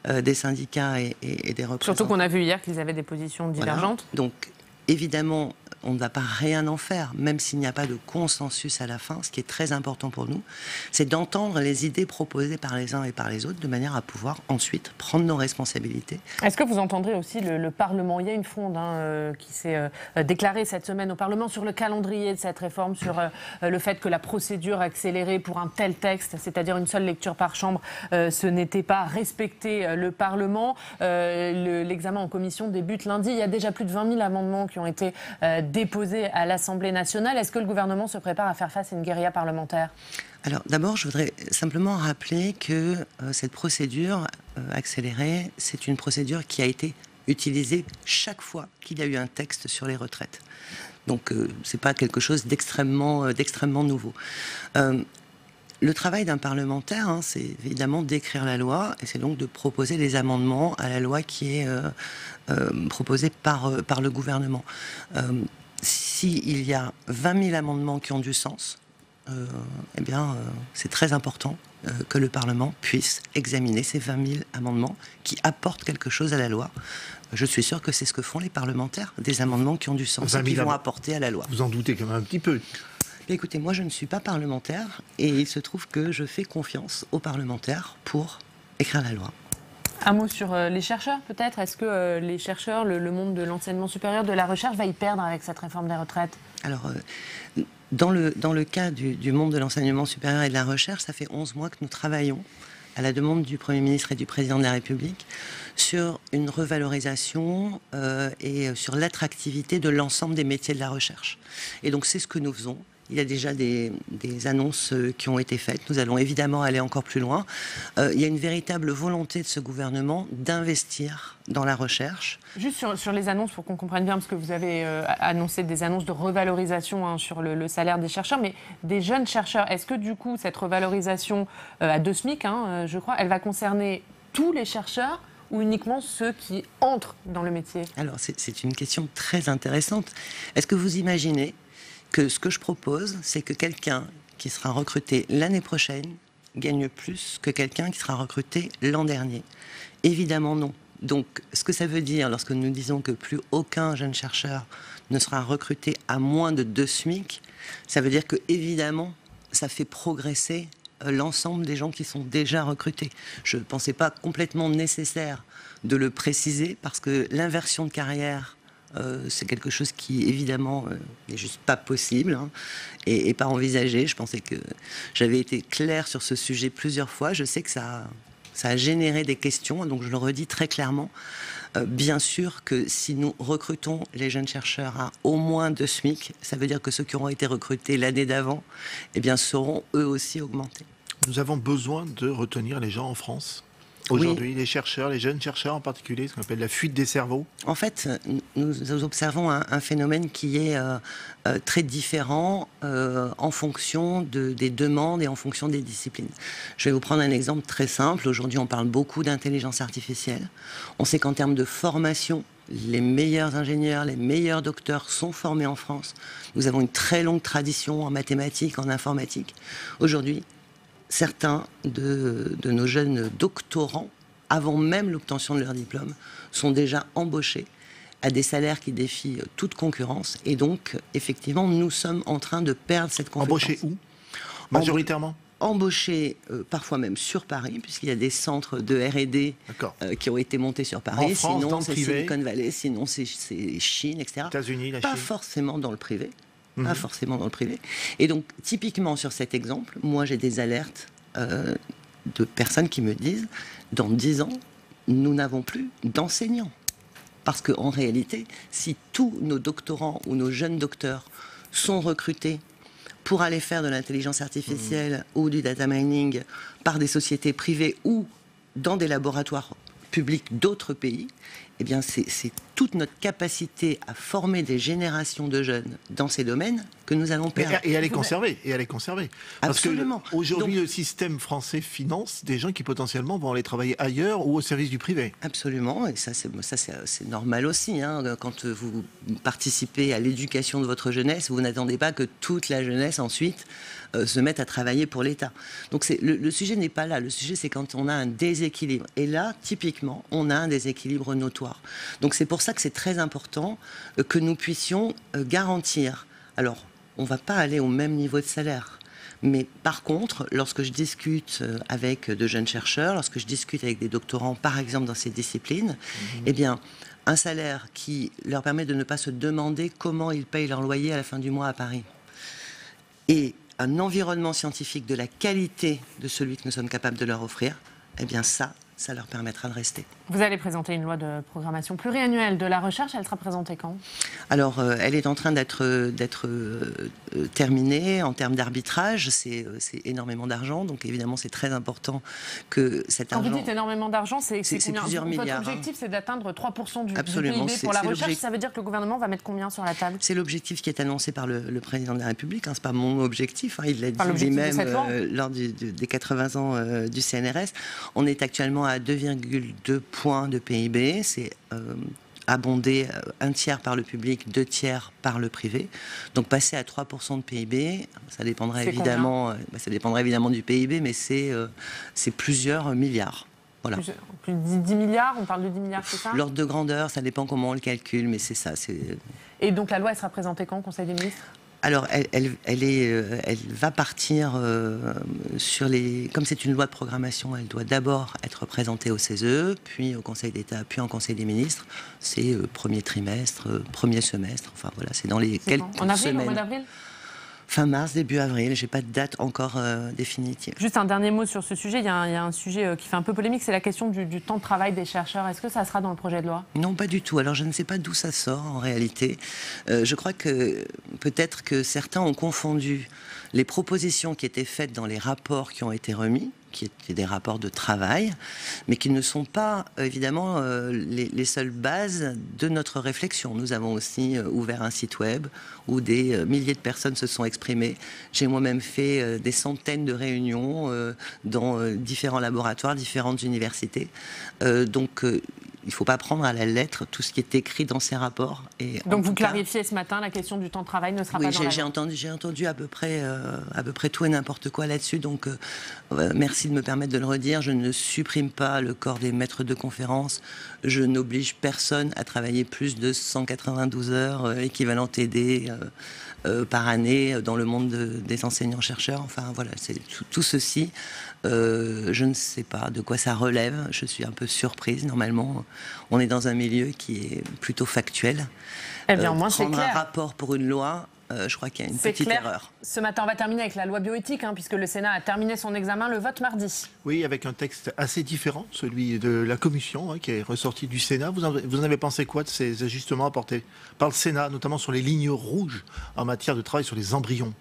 des syndicats et des représentants. Surtout qu'on a vu hier qu'ils avaient des positions divergentes. Voilà. Donc évidemment, on ne va pas rien en faire, même s'il n'y a pas de consensus à la fin. Ce qui est très important pour nous, c'est d'entendre les idées proposées par les uns et par les autres, de manière à pouvoir ensuite prendre nos responsabilités. Est-ce que vous entendrez aussi le Parlement? Il y a une fronde qui s'est déclarée cette semaine au Parlement sur le calendrier de cette réforme, sur le fait que la procédure accélérée pour un tel texte, c'est-à-dire une seule lecture par chambre, ce n'était pas respecter le Parlement. L'examen en commission débute lundi. Il y a déjà plus de 20 000 amendements qui ont été déposé à l'Assemblée nationale. Est-ce que le gouvernement se prépare à faire face à une guérilla parlementaire? Alors d'abord, je voudrais simplement rappeler que cette procédure accélérée, c'est une procédure qui a été utilisée chaque fois qu'il y a eu un texte sur les retraites. Donc c'est pas quelque chose d'extrêmement nouveau. Le travail d'un parlementaire, c'est évidemment d'écrire la loi, et c'est donc de proposer des amendements à la loi qui est proposée par le gouvernement. S'il y a 20 000 amendements qui ont du sens, eh bien, c'est très important que le Parlement puisse examiner ces 20 000 amendements qui apportent quelque chose à la loi. Je suis sûr que c'est ce que font les parlementaires, des amendements qui ont du sens et qui vont apporter à la loi. Vous en doutez quand même un petit peu. Écoutez, moi je ne suis pas parlementaire, et il se trouve que je fais confiance aux parlementaires pour écrire la loi. Un mot sur les chercheurs, peut-être. Est-ce que les chercheurs, le monde de l'enseignement supérieur, de la recherche, va y perdre avec cette réforme des retraites? Alors, dans le cas du monde de l'enseignement supérieur et de la recherche, ça fait 11 mois que nous travaillons, à la demande du Premier ministre et du Président de la République, sur une revalorisation et sur l'attractivité de l'ensemble des métiers de la recherche. Et donc, c'est ce que nous faisons. Il y a déjà des annonces qui ont été faites. Nous allons évidemment aller encore plus loin. Il y a une véritable volonté de ce gouvernement d'investir dans la recherche. Juste sur les annonces, pour qu'on comprenne bien, parce que vous avez annoncé des annonces de revalorisation sur le salaire des chercheurs, mais des jeunes chercheurs, est-ce que du coup, cette revalorisation à 2 SMIC, je crois, elle va concerner tous les chercheurs ou uniquement ceux qui entrent dans le métier? Alors, c'est une question très intéressante. Est-ce que vous imaginez que ce que je propose, c'est que quelqu'un qui sera recruté l'année prochaine gagne plus que quelqu'un qui sera recruté l'an dernier? Évidemment non. Donc, ce que ça veut dire lorsque nous disons que plus aucun jeune chercheur ne sera recruté à moins de 2 SMIC, ça veut dire que, évidemment, ça fait progresser l'ensemble des gens qui sont déjà recrutés. Je ne pensais pas complètement nécessaire de le préciser parce que l'inversion de carrière, c'est quelque chose qui, évidemment, n'est juste pas possible hein, et pas envisagé. Je pensais que j'avais été claire sur ce sujet plusieurs fois. Je sais que ça a généré des questions, donc je le redis très clairement. Bien sûr que si nous recrutons les jeunes chercheurs à au moins 2 SMIC, ça veut dire que ceux qui auront été recrutés l'année d'avant, eh bien, seront eux aussi augmentés. Nous avons besoin de retenir les gens en France. Aujourd'hui, les chercheurs, les jeunes chercheurs en particulier, ce qu'on appelle la fuite des cerveaux. En fait, nous observons un phénomène qui est très différent en fonction des demandes et en fonction des disciplines. Je vais vous prendre un exemple très simple. Aujourd'hui, on parle beaucoup d'intelligence artificielle. On sait qu'en termes de formation, les meilleurs ingénieurs, les meilleurs docteurs sont formés en France. Nous avons une très longue tradition en mathématiques, en informatique. Aujourd'hui, certains de nos jeunes doctorants, avant même l'obtention de leur diplôme, sont déjà embauchés à des salaires qui défient toute concurrence. Et donc, effectivement, nous sommes en train de perdre cette compétence. Embauchés où? Majoritairement Embauchés, parfois même sur Paris, puisqu'il y a des centres de R&D qui ont été montés sur Paris. En France, sinon, dans le c'est privé. Silicon Valley, sinon c'est Chine, etc. États-Unis, la Pas Chine. forcément dans le privé. Pas forcément dans le privé. Et donc, typiquement sur cet exemple, moi j'ai des alertes de personnes qui me disent, dans 10 ans, nous n'avons plus d'enseignants. Parce qu'en réalité, si tous nos doctorants ou nos jeunes docteurs sont recrutés pour aller faire de l'intelligence artificielle ou du data mining par des sociétés privées ou dans des laboratoires publics d'autres pays, eh bien c'est toute notre capacité à former des générations de jeunes dans ces domaines que nous allons perdre. Et à les conserver. Parce Absolument. qu'aujourd'hui, le système français finance des gens qui potentiellement vont aller travailler ailleurs ou au service du privé. Absolument, et ça c'est normal aussi. Hein. Quand vous participez à l'éducation de votre jeunesse, vous n'attendez pas que toute la jeunesse ensuite se mette à travailler pour l'État. Donc le sujet n'est pas là. Le sujet, c'est quand on a un déséquilibre. Et là, typiquement, on a un déséquilibre notoire. Donc c'est pour ça que c'est très important que nous puissions garantir. Alors, on ne va pas aller au même niveau de salaire. Mais par contre, lorsque je discute avec de jeunes chercheurs, lorsque je discute avec des doctorants, par exemple dans ces disciplines, eh bien, un salaire qui leur permet de ne pas se demander comment ils payent leur loyer à la fin du mois à Paris. Et un environnement scientifique de la qualité de celui que nous sommes capables de leur offrir, eh bien ça leur permettra de rester. Vous allez présenter une loi de programmation pluriannuelle de la recherche. Elle sera présentée quand? Alors, elle est en train d'être terminée en termes d'arbitrage. C'est énormément d'argent. Donc, évidemment, c'est très important que cet argent... Quand vous dites énormément d'argent, c'est combien? Plusieurs milliards. Votre objectif, c'est d'atteindre 3% du Absolument, PIB pour la recherche. Ça veut dire que le gouvernement va mettre combien sur la table? C'est l'objectif qui est annoncé par le président de la République. Hein. Ce n'est pas mon objectif. Hein. Il l'a dit lui-même lors des 80 ans du CNRS. On est actuellement à 2,2 points de PIB. C'est abondé 1 tiers par le public, 2 tiers par le privé. Donc passer à 3% de PIB, ça dépendrait évidemment du PIB, mais c'est plusieurs milliards. Voilà. Plus de 10 milliards, on parle de 10 milliards, c'est ça? L'ordre de grandeur, ça dépend comment on le calcule, mais c'est ça. Et donc la loi, elle sera présentée quand au Conseil des ministres? Alors, elle va partir sur les... Comme c'est une loi de programmation, elle doit d'abord être présentée au CESE, puis au Conseil d'État, puis en Conseil des ministres. C'est premier trimestre, premier semestre. Enfin voilà, c'est dans les quelques semaines. En avril, au mois d'avril? Fin mars, début avril. J'ai pas de date encore définitive. Juste un dernier mot sur ce sujet. Il y a un sujet qui fait un peu polémique, c'est la question du temps de travail des chercheurs. Est-ce que ça sera dans le projet de loi? Non, pas du tout. Alors, je ne sais pas d'où ça sort en réalité. Je crois que peut-être que certains ont confondu les propositions qui étaient faites dans les rapports qui ont été remis, qui étaient des rapports de travail, mais qui ne sont pas, évidemment, les seules bases de notre réflexion. Nous avons aussi ouvert un site web où des milliers de personnes se sont exprimées. J'ai moi-même fait des centaines de réunions dans différents laboratoires, différentes universités. Donc, il ne faut pas prendre à la lettre tout ce qui est écrit dans ces rapports. Et donc vous clarifiez ce matin, la question du temps de travail ne sera pas dans la loi. J'ai entendu à peu près tout et n'importe quoi là-dessus, donc merci de me permettre de le redire. Je ne supprime pas le corps des maîtres de conférences, je n'oblige personne à travailler plus de 192 heures équivalent TD par année dans le monde des enseignants-chercheurs. Enfin voilà, c'est tout ceci. Je ne sais pas de quoi ça relève. Je suis un peu surprise. Normalement, on est dans un milieu qui est plutôt factuel. Eh bien, au moins, prendre c'est clair. un rapport pour une loi, je crois qu'il y a une petite erreur. Ce matin, on va terminer avec la loi bioéthique, puisque le Sénat a terminé son examen, le vote mardi. Oui, avec un texte assez différent, celui de la Commission, qui est ressorti du Sénat. Vous en avez pensé quoi de ces ajustements apportés par le Sénat, notamment sur les lignes rouges en matière de travail sur les embryons?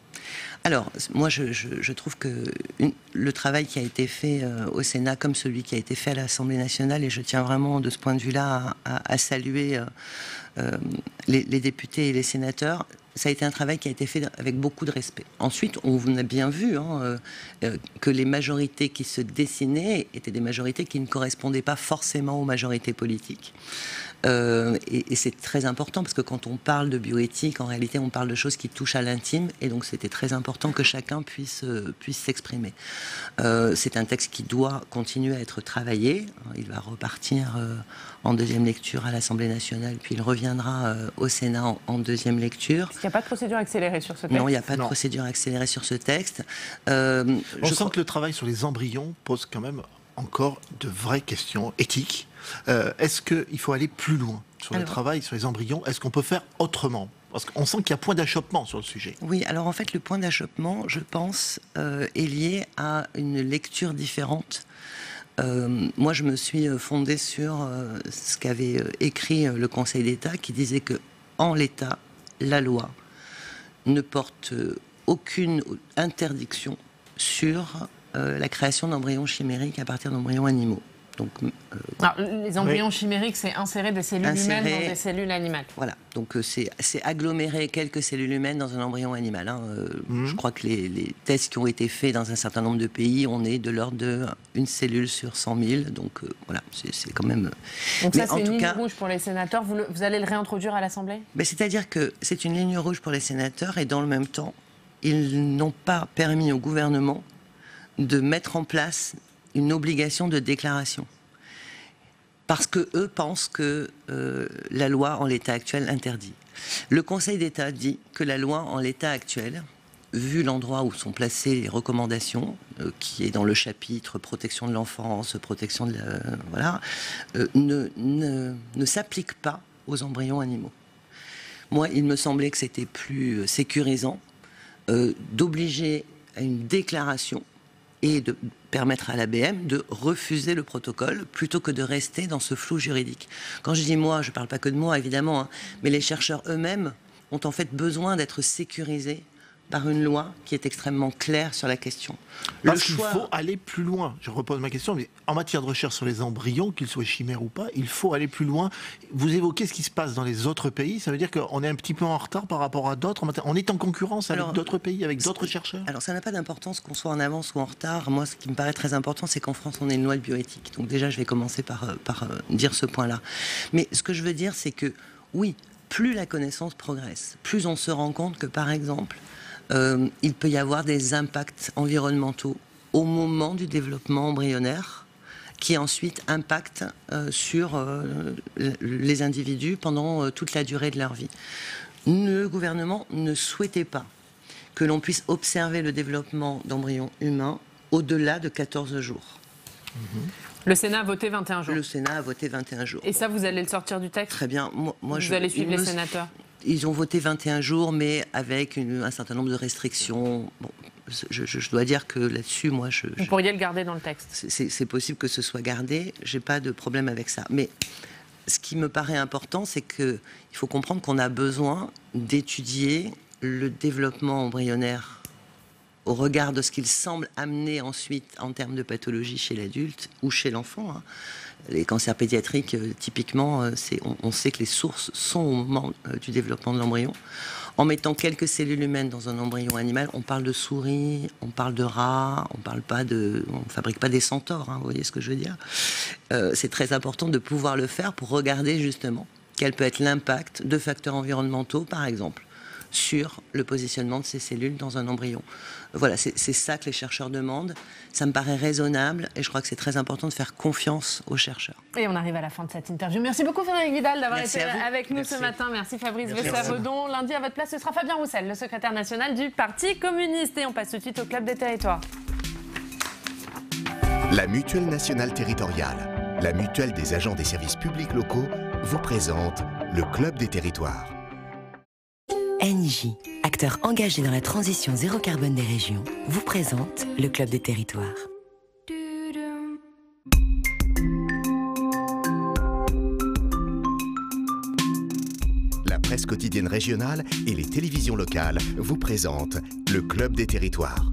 Alors, moi, je trouve que le travail qui a été fait au Sénat, comme celui qui a été fait à l'Assemblée nationale, et je tiens vraiment de ce point de vue-là à saluer les députés et les sénateurs, ça a été un travail qui a été fait avec beaucoup de respect. Ensuite, on a bien vu que les majorités qui se dessinaient étaient des majorités qui ne correspondaient pas forcément aux majorités politiques. Et c'est très important parce que quand on parle de bioéthique, en réalité, on parle de choses qui touchent à l'intime, et donc c'était très important que chacun puisse s'exprimer. C'est un texte qui doit continuer à être travaillé. Il va repartir en deuxième lecture à l'Assemblée nationale, puis il reviendra au Sénat en deuxième lecture. Est-ce qu'il n'y a pas de procédure accélérée sur ce texte? Non, il n'y a pas de procédure accélérée sur ce texte. On sent que le travail sur les embryons pose quand même encore de vraies questions éthiques. Est-ce qu'il faut aller plus loin sur le travail sur les embryons? Est-ce qu'on peut faire autrement? Parce qu'on sent qu'il y a point d'achoppement sur le sujet. Oui, alors en fait, le point d'achoppement, je pense, est lié à une lecture différente. Moi, je me suis fondée sur ce qu'avait écrit le Conseil d'État, qui disait que, en l'état, la loi ne porte aucune interdiction sur la création d'embryons chimériques à partir d'embryons animaux. Donc, alors, les embryons chimériques, c'est insérer des cellules humaines dans des cellules animales. Voilà, donc c'est agglomérer quelques cellules humaines dans un embryon animal. Je crois que les tests qui ont été faits dans un certain nombre de pays, on est de l'ordre d'une cellule sur 100 000. Donc voilà, c'est quand même... Donc ça, c'est une ligne rouge pour les sénateurs. Vous allez le réintroduire à l'Assemblée? C'est-à-dire que c'est une ligne rouge pour les sénateurs, et dans le même temps, ils n'ont pas permis au gouvernement de mettre en place une obligation de déclaration. Parce que eux pensent que la loi en l'état actuel interdit. Le Conseil d'État dit que la loi en l'état actuel, vu l'endroit où sont placées les recommandations, qui est dans le chapitre protection de l'enfance, protection de ne s'applique pas aux embryons animaux. Moi, il me semblait que c'était plus sécurisant d'obliger à une déclaration et de permettre à l'ABM de refuser le protocole plutôt que de rester dans ce flou juridique. Quand je dis moi, je ne parle pas que de moi, évidemment, mais les chercheurs eux-mêmes ont en fait besoin d'être sécurisés par une loi qui est extrêmement claire sur la question. Parce qu'il faut aller plus loin. Je repose ma question, mais en matière de recherche sur les embryons, qu'ils soient chimères ou pas, il faut aller plus loin. Vous évoquez ce qui se passe dans les autres pays, ça veut dire qu'on est un petit peu en retard par rapport à d'autres. On est en concurrence avec d'autres pays, avec d'autres chercheurs? Alors ça n'a pas d'importance qu'on soit en avance ou en retard. Moi, ce qui me paraît très important, c'est qu'en France, on ait une loi de bioéthique. Donc déjà, je vais commencer par dire ce point-là. Mais ce que je veux dire, c'est que, oui, plus la connaissance progresse, plus on se rend compte que, par exemple, il peut y avoir des impacts environnementaux au moment du développement embryonnaire qui ensuite impactent sur les individus pendant toute la durée de leur vie. Le gouvernement ne souhaitait pas que l'on puisse observer le développement d'embryons humains au-delà de 14 jours. Le Sénat a voté 21 jours. Le Sénat a voté 21 jours. Et ça, vous allez le sortir du texte? Très bien. Vous allez suivre les sénateurs? Ils ont voté 21 jours, mais avec un certain nombre de restrictions. Bon, je dois dire que là-dessus, moi... Vous pourriez le garder dans le texte? C'est possible que ce soit gardé, j'ai pas de problème avec ça. Mais ce qui me paraît important, c'est qu'il faut comprendre qu'on a besoin d'étudier le développement embryonnaire au regard de ce qu'il semble amener ensuite en termes de pathologie chez l'adulte ou chez l'enfant. Hein. Les cancers pédiatriques, typiquement, on sait que les sources sont au moment du développement de l'embryon. En mettant quelques cellules humaines dans un embryon animal, on parle de souris, on parle de rats, on fabrique pas des centaures, hein, vous voyez ce que je veux dire. C'est très important de pouvoir le faire pour regarder justement quel peut être l'impact de facteurs environnementaux, par exemple, sur le positionnement de ces cellules dans un embryon. Voilà, c'est ça que les chercheurs demandent. Ça me paraît raisonnable et je crois que c'est très important de faire confiance aux chercheurs. Et on arrive à la fin de cette interview. Merci beaucoup Frédérique Vidal d'avoir été avec nous ce matin. Merci Fabrice Vessard-Redon. Lundi à votre place, ce sera Fabien Roussel, le secrétaire national du Parti communiste. Et on passe tout de suite au Club des territoires. La Mutuelle nationale territoriale, la mutuelle des agents des services publics locaux, vous présente le Club des territoires. NJ, acteur engagé dans la transition zéro carbone des régions, vous présente le Club des territoires. La presse quotidienne régionale et les télévisions locales vous présentent le Club des territoires.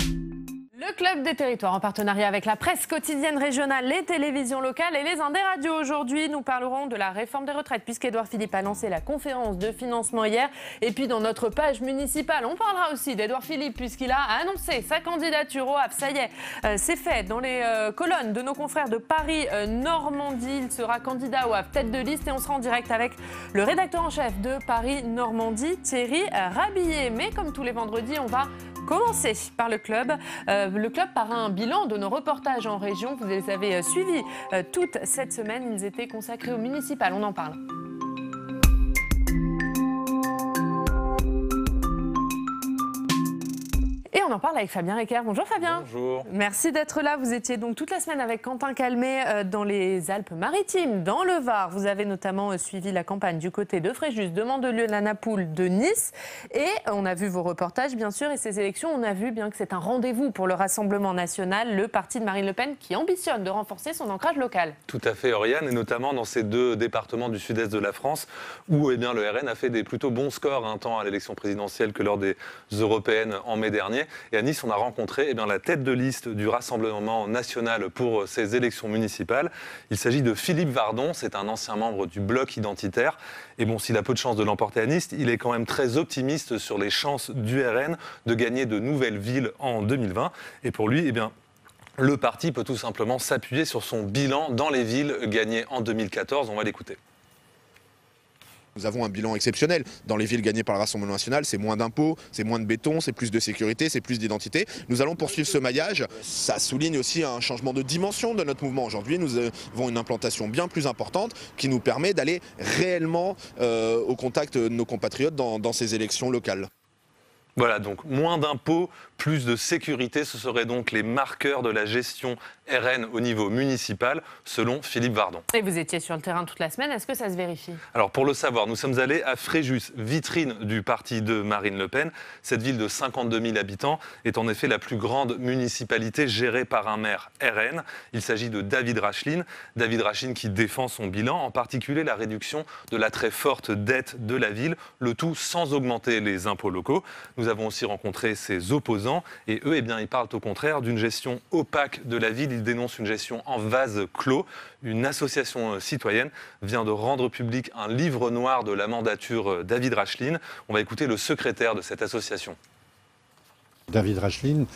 Le Club des territoires en partenariat avec la presse quotidienne régionale, les télévisions locales et les Indes radios. Aujourd'hui, nous parlerons de la réforme des retraites puisqu'Édouard Philippe a lancé la conférence de financement hier. Et puis dans notre page municipale, on parlera aussi d'Édouard Philippe puisqu'il a annoncé sa candidature au HAF. Ça y est, c'est fait. Dans les colonnes de nos confrères de Paris Normandie, il sera candidat au HAF, tête de liste. Et on sera en direct avec le rédacteur en chef de Paris Normandie, Thierry Rabillet. Mais comme tous les vendredis, on va commencer par le club. Le club par un bilan de nos reportages en région. Vous les avez suivis toute cette semaine. Ils étaient consacrés au municipal. On en parle. Et on en parle avec Fabien Recker. Bonjour Fabien. Bonjour. Merci d'être là. Vous étiez donc toute la semaine avec Quentin Calmet dans les Alpes-Maritimes, dans le Var. Vous avez notamment suivi la campagne du côté de Fréjus, de Mandelieu, la Napoule, de Nice. Et on a vu vos reportages, bien sûr, et ces élections. On a vu bien que c'est un rendez-vous pour le Rassemblement national, le parti de Marine Le Pen, qui ambitionne de renforcer son ancrage local. Tout à fait, Oriane, et notamment dans ces deux départements du sud-est de la France, où le RN a fait des plutôt bons scores tant à l'élection présidentielle que lors des européennes en mai dernier. Et à Nice, on a rencontré la tête de liste du Rassemblement national pour ces élections municipales. Il s'agit de Philippe Vardon, c'est un ancien membre du Bloc identitaire. Et bon, s'il a peu de chances de l'emporter à Nice, il est quand même très optimiste sur les chances du RN de gagner de nouvelles villes en 2020. Et pour lui, le parti peut tout simplement s'appuyer sur son bilan dans les villes gagnées en 2014. On va l'écouter. Nous avons un bilan exceptionnel. Dans les villes gagnées par le Rassemblement national, c'est moins d'impôts, c'est moins de béton, c'est plus de sécurité, c'est plus d'identité. Nous allons poursuivre ce maillage. Ça souligne aussi un changement de dimension de notre mouvement. Aujourd'hui, nous avons une implantation bien plus importante qui nous permet d'aller réellement au contact de nos compatriotes dans ces élections locales. Voilà, donc moins d'impôts, plus de sécurité, ce seraient donc les marqueurs de la gestion RN au niveau municipal, selon Philippe Vardon. Et vous étiez sur le terrain toute la semaine, est-ce que ça se vérifie ? Alors pour le savoir, nous sommes allés à Fréjus, vitrine du parti de Marine Le Pen. Cette ville de 52 000 habitants est en effet la plus grande municipalité gérée par un maire RN. Il s'agit de David Racheline. David Racheline qui défend son bilan, en particulier la réduction de la très forte dette de la ville, le tout sans augmenter les impôts locaux. Nous avons aussi rencontré ses opposants et eux, ils parlent au contraire d'une gestion opaque de la ville. Ils dénoncent une gestion en vase clos. Une association citoyenne vient de rendre public un livre noir de la mandature David Racheline. On va écouter le secrétaire de cette association. David Racheline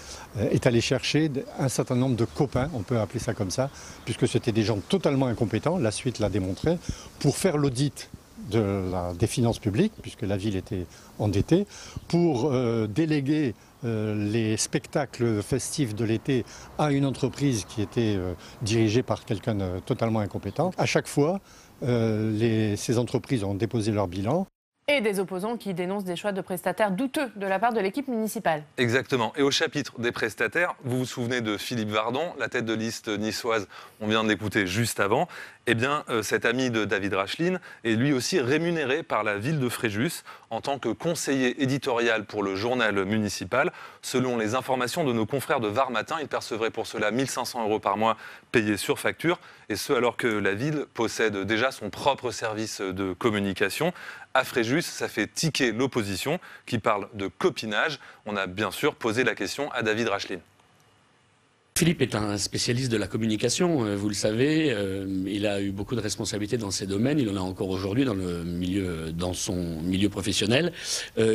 est allé chercher un certain nombre de copains, on peut appeler ça comme ça, puisque c'était des gens totalement incompétents, la suite l'a démontré, pour faire l'audit des finances publiques, puisque la ville était endettée, pour déléguer les spectacles festifs de l'été à une entreprise qui était dirigée par quelqu'un de totalement incompétent. À chaque fois, ces entreprises ont déposé leur bilan. Et des opposants qui dénoncent des choix de prestataires douteux de la part de l'équipe municipale. Exactement. Et au chapitre des prestataires, vous vous souvenez de Philippe Vardon, la tête de liste niçoise, on vient de l'écouter juste avant. Cet ami de David Racheline est lui aussi rémunéré par la ville de Fréjus en tant que conseiller éditorial pour le journal municipal. Selon les informations de nos confrères de Var Matin, il percevrait pour cela 1 500 € par mois payés sur facture, et ce alors que la ville possède déjà son propre service de communication à Fréjus. Ça fait tiquer l'opposition qui parle de copinage. On a bien sûr posé la question à David Racheline. Philippe est un spécialiste de la communication, vous le savez. Il a eu beaucoup de responsabilités dans ces domaines. Il en a encore aujourd'hui dans son milieu professionnel.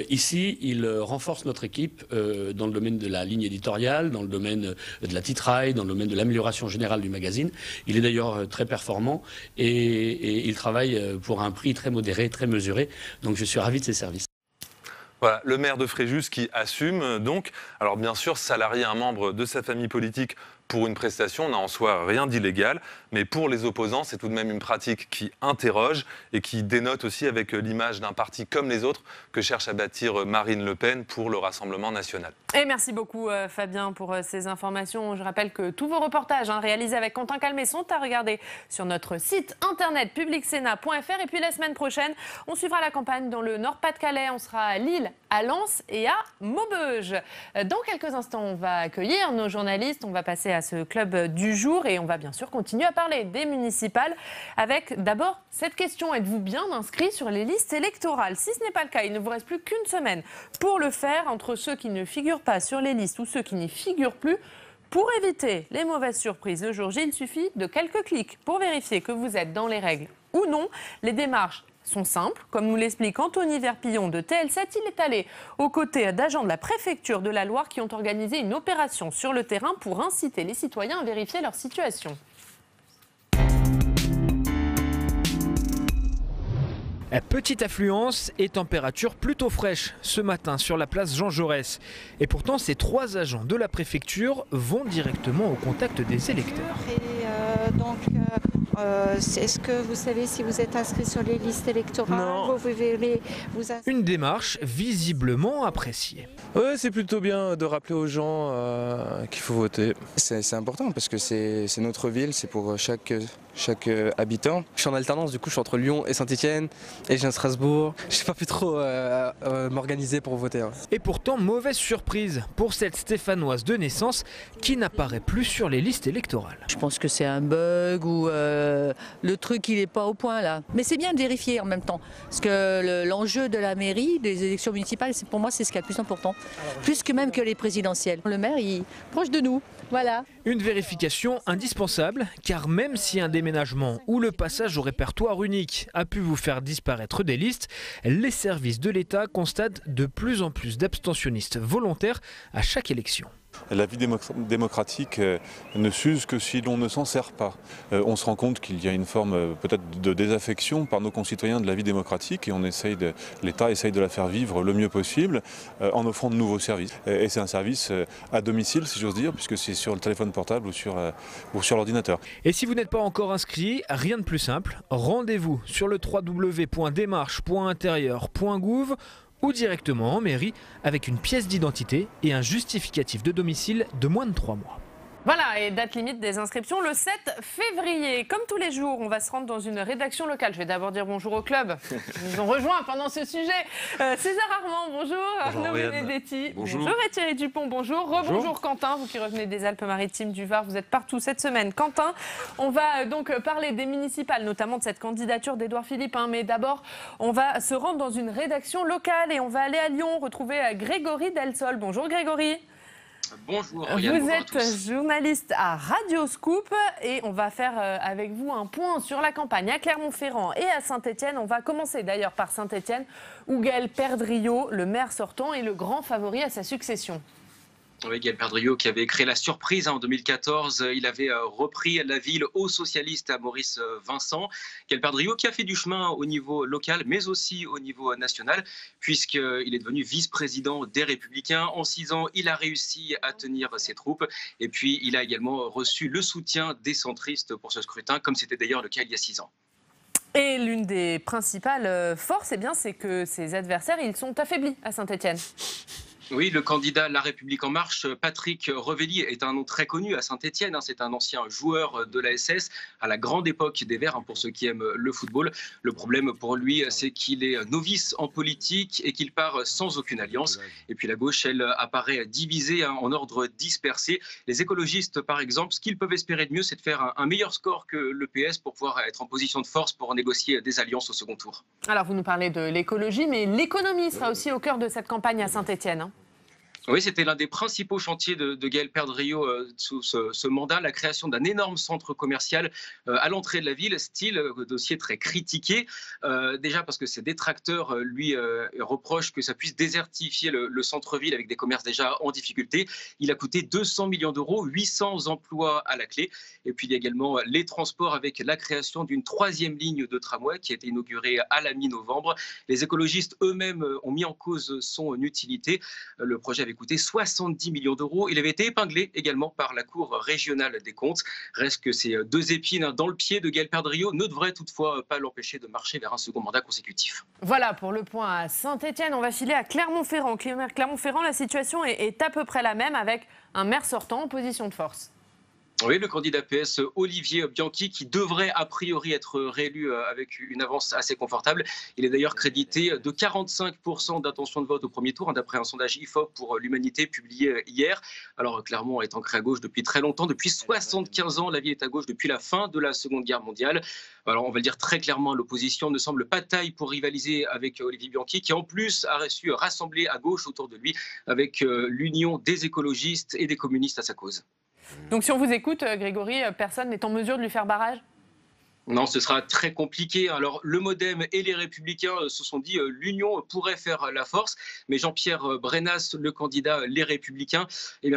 Ici, il renforce notre équipe dans le domaine de la ligne éditoriale, dans le domaine de la titraille, dans le domaine de l'amélioration générale du magazine. Il est d'ailleurs très performant et il travaille pour un prix très modéré, très mesuré. Donc je suis ravi de ses services. Voilà, le maire de Fréjus qui assume donc, alors bien sûr, salarier un membre de sa famille politique pour une prestation n'a en soi rien d'illégal, mais pour les opposants, c'est tout de même une pratique qui interroge et qui dénote aussi avec l'image d'un parti comme les autres que cherche à bâtir Marine Le Pen pour le Rassemblement national. Et merci beaucoup Fabien pour ces informations. Je rappelle que tous vos reportages réalisés avec Quentin Calmet sont à regarder sur notre site internet publicsénat.fr. Et puis la semaine prochaine, on suivra la campagne dans le Nord-Pas-de-Calais. On sera à Lille, à Lens et à Maubeuge. Dans quelques instants, on va accueillir nos journalistes. On va passer à ce club du jour et on va bien sûr continuer à parler des municipales avec d'abord cette question: êtes-vous bien inscrit sur les listes électorales? Si ce n'est pas le cas, il ne vous reste plus qu'une semaine pour le faire. Entre ceux qui ne figurent pas sur les listes ou ceux qui n'y figurent plus, pour éviter les mauvaises surprises le jour J, il suffit de quelques clics pour vérifier que vous êtes dans les règles ou non. Les démarches sont simples, comme nous l'explique Anthony Verpillon de TL7. Il est allé aux côtés d'agents de la préfecture de la Loire qui ont organisé une opération sur le terrain pour inciter les citoyens à vérifier leur situation. Petite affluence et température plutôt fraîche ce matin sur la place Jean Jaurès. Et pourtant, ces 3 agents de la préfecture vont directement au contact des électeurs. Est-ce que vous savez si vous êtes inscrit sur les listes électorales? Une démarche visiblement appréciée. Ouais, c'est plutôt bien de rappeler aux gens qu'il faut voter. C'est important parce que c'est notre ville, c'est pour chaque habitant. Je suis en alternance, du coup je suis entre Lyon et Saint-Etienne et je viens de Strasbourg. Je n'ai pas pu trop m'organiser pour voter. Et pourtant, mauvaise surprise pour cette Stéphanoise de naissance qui n'apparaît plus sur les listes électorales. Je pense que c'est un bug ou le truc il n'est pas au point là. Mais c'est bien de vérifier en même temps. Parce que l'enjeu de la mairie, des élections municipales, pour moi c'est ce qui est le plus important. Plus que même que les présidentielles. Le maire il est proche de nous. Voilà. Une vérification indispensable, car même si un déménagement ou le passage au répertoire unique a pu vous faire disparaître des listes, les services de l'État constatent de plus en plus d'abstentionnistes volontaires à chaque élection. La vie démocratique ne s'use que si l'on ne s'en sert pas. On se rend compte qu'il y a une forme peut-être de désaffection par nos concitoyens de la vie démocratique et l'État essaye de la faire vivre le mieux possible en offrant de nouveaux services. Et c'est un service à domicile, si j'ose dire, puisque c'est sur le téléphone portable ou sur l'ordinateur. Et si vous n'êtes pas encore inscrit, rien de plus simple, rendez-vous sur le www.démarche.intérieur.gouv ou directement en mairie avec une pièce d'identité et un justificatif de domicile de moins de 3 mois. Voilà, et date limite des inscriptions le 7 février. Comme tous les jours, on va se rendre dans une rédaction locale. Je vais d'abord dire bonjour au club. Ils nous ont rejoints pendant ce sujet. César Armand, bonjour. Arnaud Benedetti, bonjour. Et Thierry Dupont, bonjour. Rebonjour Quentin, vous qui revenez des Alpes-Maritimes, du Var. Vous êtes partout cette semaine. Quentin, on va donc parler des municipales, notamment de cette candidature d'Édouard Philippe. Mais d'abord, on va se rendre dans une rédaction locale et on va aller à Lyon retrouver Grégory Delsol. Bonjour Grégory. Bonjour. Vous êtes journaliste à Radio Scoop et on va faire avec vous un point sur la campagne à Clermont-Ferrand et à Saint-Etienne. On va commencer d'ailleurs par Saint-Etienne où Gaël Perdriau, le maire sortant, est le grand favori à sa succession. Oui, Gaël Perdriau qui avait créé la surprise en 2014. Il avait repris la ville aux socialistes à Maurice Vincent. Gaël Perdriau qui a fait du chemin au niveau local, mais aussi au niveau national, puisqu'il est devenu vice-président des Républicains. En 6 ans, il a réussi à tenir ses troupes. Et puis, il a également reçu le soutien des centristes pour ce scrutin, comme c'était d'ailleurs le cas il y a 6 ans. Et l'une des principales forces, c'est que ses adversaires, ils sont affaiblis à Saint-Etienne. Oui, le candidat La République En Marche, Patrick Revelli, est un nom très connu à Saint-Étienne. C'est un ancien joueur de la SS à la grande époque des Verts, pour ceux qui aiment le football. Le problème pour lui, c'est qu'il est novice en politique et qu'il part sans aucune alliance. Et puis la gauche, elle apparaît divisée en ordre dispersé. Les écologistes, par exemple, ce qu'ils peuvent espérer de mieux, c'est de faire un meilleur score que le PS pour pouvoir être en position de force pour négocier des alliances au second tour. Alors vous nous parlez de l'écologie, mais l'économie sera aussi au cœur de cette campagne à Saint-Étienne. Oui, c'était l'un des principaux chantiers de Gaël Perdriau sous ce mandat, la création d'un énorme centre commercial à l'entrée de la ville, style dossier très critiqué, déjà parce que ses détracteurs lui reprochent que ça puisse désertifier le centre-ville avec des commerces déjà en difficulté. Il a coûté 200 millions d'euros, 800 emplois à la clé. Et puis il y a également les transports avec la création d'une 3e ligne de tramway qui a été inaugurée à la mi-novembre. Les écologistes eux-mêmes ont mis en cause son utilité. Le projet avait coûté 70 millions d'euros. Il avait été épinglé également par la Cour régionale des comptes. Reste que ces 2 épines dans le pied de Gaël Perdriau ne devraient toutefois pas l'empêcher de marcher vers un second mandat consécutif. Voilà pour le point à Saint-Étienne. On va filer à Clermont-Ferrand. Clermont-Ferrand, la situation est à peu près la même avec un maire sortant en position de force. Oui, le candidat PS Olivier Bianchi, qui devrait a priori être réélu avec une avance assez confortable. Il est d'ailleurs crédité de 45% d'intention de vote au premier tour, d'après un sondage IFOP pour l'Humanité publié hier. Alors Clermont est ancré à gauche depuis très longtemps, depuis 75 ans. La ville est à gauche depuis la fin de la Seconde Guerre mondiale. Alors on va le dire très clairement, l'opposition ne semble pas taille pour rivaliser avec Olivier Bianchi, qui en plus a su rassembler à gauche autour de lui avec l'union des écologistes et des communistes à sa cause. Donc si on vous écoute, Grégory, personne n'est en mesure de lui faire barrage ? Non, ce sera très compliqué. Alors, le MoDem et les Républicains se sont dit l'union pourrait faire la force. Mais Jean-Pierre Brennas, le candidat Les Républicains, il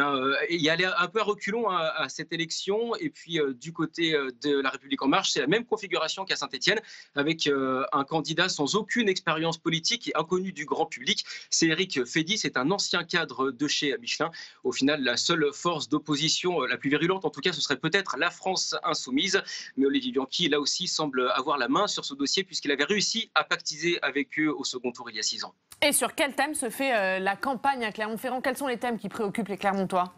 allait un peu à reculons à cette élection. Et puis, du côté de La République En Marche, c'est la même configuration qu'à Saint-Étienne, avec un candidat sans aucune expérience politique et inconnu du grand public. C'est Éric Fédy, c'est un ancien cadre de chez Michelin. Au final, la seule force d'opposition la plus virulente, en tout cas, ce serait peut-être la France insoumise. Mais Olivier Bianchi, là aussi, semble avoir la main sur ce dossier puisqu'il avait réussi à pactiser avec eux au second tour il y a 6 ans. Et sur quel thème se fait la campagne à Clermont-Ferrand ? Quels sont les thèmes qui préoccupent les Clermontois ?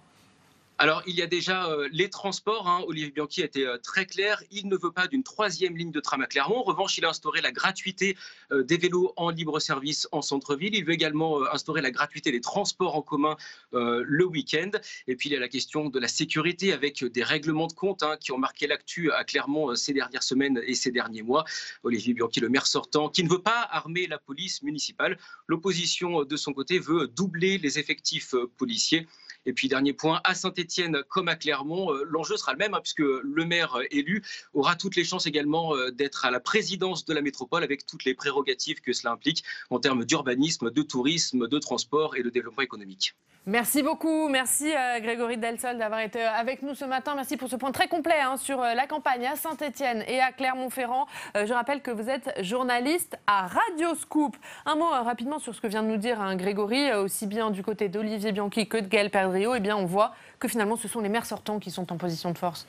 Alors, il y a déjà les transports. Olivier Bianchi a été très clair. Il ne veut pas d'une 3e ligne de tram à Clermont. En revanche, il a instauré la gratuité des vélos en libre service en centre-ville. Il veut également instaurer la gratuité des transports en commun le week-end. Et puis, il y a la question de la sécurité avec des règlements de compte qui ont marqué l'actu à Clermont ces dernières semaines et ces derniers mois. Olivier Bianchi, le maire sortant, qui ne veut pas armer la police municipale. L'opposition, de son côté, veut doubler les effectifs policiers. Et puis, dernier point, à Saint-Étienne comme à Clermont, l'enjeu sera le même, puisque le maire élu aura toutes les chances également d'être à la présidence de la métropole, avec toutes les prérogatives que cela implique en termes d'urbanisme, de tourisme, de transport et de développement économique. Merci beaucoup, merci Grégory Delsol d'avoir été avec nous ce matin. Merci pour ce point très complet sur la campagne à Saint-Étienne et à Clermont-Ferrand. Je rappelle que vous êtes journaliste à Radio Scoop. Un mot rapidement sur ce que vient de nous dire Grégory, aussi bien du côté d'Olivier Bianchi que de Gaël Perdriau. Eh bien, on voit que finalement, ce sont les maires sortants qui sont en position de force.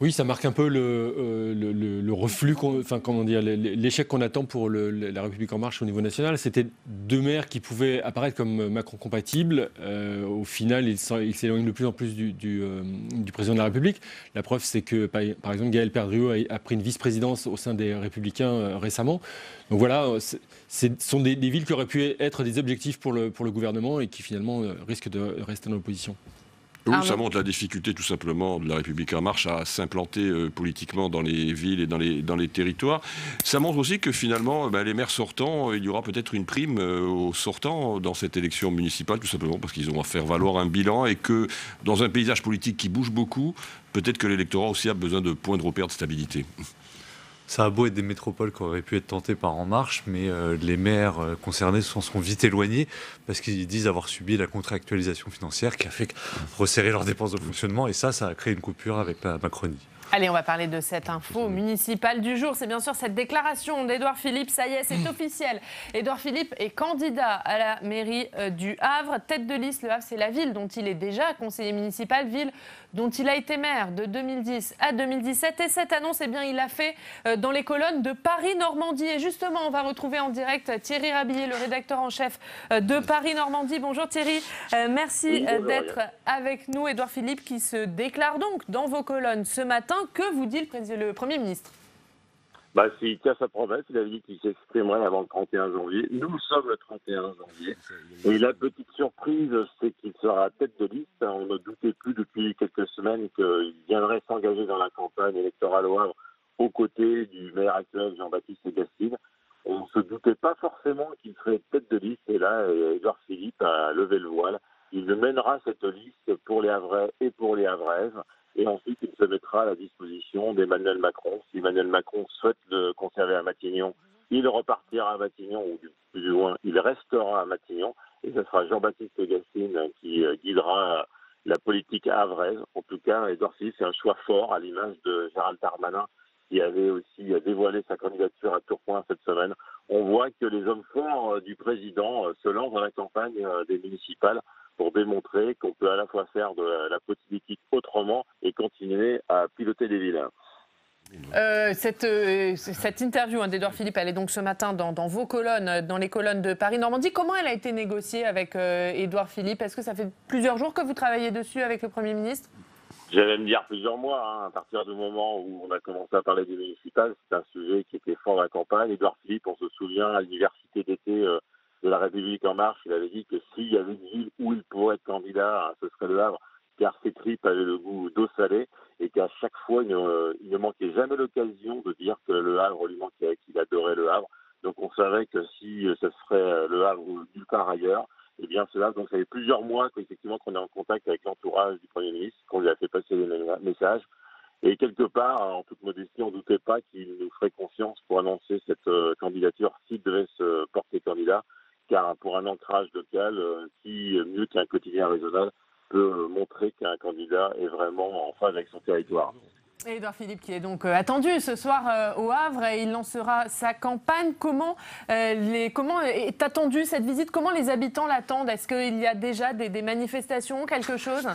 Oui, ça marque un peu le reflux, l'échec qu'on attend pour la République En Marche au niveau national. C'était 2 maires qui pouvaient apparaître comme Macron-compatibles. Au final, ils s'éloignent de plus en plus du président de la République. La preuve, c'est que, par exemple, Gaël Perdriau a pris une vice-présidence au sein des Républicains récemment. Donc voilà, ce sont des villes qui auraient pu être des objectifs pour le gouvernement et qui finalement risquent de rester dans l'opposition. Oui, ça montre la difficulté tout simplement de la République En Marche à s'implanter politiquement dans les villes et dans les territoires. Ça montre aussi que finalement, les maires sortants, il y aura peut-être une prime aux sortants dans cette élection municipale, tout simplement parce qu'ils ont à faire valoir un bilan et que dans un paysage politique qui bouge beaucoup, peut-être que l'électorat aussi a besoin de points de repère de stabilité. Ça a beau être des métropoles qui auraient pu être tentées par En Marche, mais les maires concernés s'en sont vite éloignés parce qu'ils disent avoir subi la contractualisation financière qui a fait resserrer leurs dépenses de fonctionnement et ça a créé une coupure avec la Macronie. Allez, on va parler de cette info municipale du jour. C'est bien sûr cette déclaration d'Édouard Philippe. Ça y est, c'est officiel. Édouard Philippe est candidat à la mairie du Havre. Tête de liste, le Havre, c'est la ville dont il est déjà conseiller municipal, ville dont il a été maire de 2010 à 2017. Et cette annonce, eh bien, il l'a fait dans les colonnes de Paris-Normandie. Et justement, on va retrouver en direct Thierry Rabillet, le rédacteur en chef de Paris-Normandie. Bonjour Thierry, merci d'être avec nous. Édouard Philippe qui se déclare donc dans vos colonnes ce matin. Que vous dit le Premier ministre? S'il tient sa promesse, il a dit qu'il s'exprimerait avant le 31 janvier. Nous sommes le 31 janvier. Et la petite surprise, c'est qu'il sera tête de liste. On ne doutait plus depuis quelques semaines qu'il viendrait s'engager dans la campagne électorale au Havre aux côtés du maire actuel Jean-Baptiste Gastine. On ne se doutait pas forcément qu'il serait tête de liste. Et là, Édouard Philippe a levé le voile. Il mènera cette liste pour les Havrais et pour les Havraises. Et ensuite, il se mettra à la disposition d'Emmanuel Macron. Si Emmanuel Macron souhaite le conserver à Matignon, il repartira à Matignon, ou plus du moins, il restera à Matignon. Et ce sera Jean-Baptiste Gastine qui guidera la politique havraise. En tout cas, Édouard Philippe, c'est un choix fort, à l'image de Gérald Darmanin, qui avait aussi dévoilé sa candidature à Tourcoing cette semaine. On voit que les hommes forts du président se lancent dans la campagne des municipales pour démontrer qu'on peut à la fois faire de la politique autrement et continuer à piloter des villes. Cette interview d'Édouard Philippe, elle est donc ce matin dans vos colonnes, dans les colonnes de Paris-Normandie. Comment elle a été négociée avec Édouard Philippe? Est-ce que ça fait plusieurs jours que vous travaillez dessus avec le Premier ministre? J'allais me dire plusieurs mois, à partir du moment où on a commencé à parler des municipales. C'est un sujet qui était fort dans la campagne. Édouard Philippe, on se souvient, à l'université d'été de la République En Marche, il avait dit que s'il y avait une ville où il pourrait être candidat, ce serait le Havre, car ses tripes avaient le goût d'eau salée et qu'à chaque fois, il ne manquait jamais l'occasion de dire que le Havre lui manquait, qu'il adorait le Havre. Donc on savait que si ce serait le Havre ou nulle part ailleurs, eh bien cela, donc ça fait plusieurs mois qu'effectivement qu'on est en contact avec l'entourage du Premier ministre, qu'on lui a fait passer des messages. Et quelque part, en toute modestie, on ne doutait pas qu'il nous ferait confiance pour annoncer cette candidature s'il devait se porter candidat. Car pour un ancrage local, qui, mieux qu'un quotidien régional, peut montrer qu'un candidat est vraiment en phase avec son territoire. Édouard Philippe qui est donc attendu ce soir au Havre, et il lancera sa campagne. Comment est attendue cette visite? Comment les habitants l'attendent? Est-ce qu'il y a déjà des manifestations, quelque chose?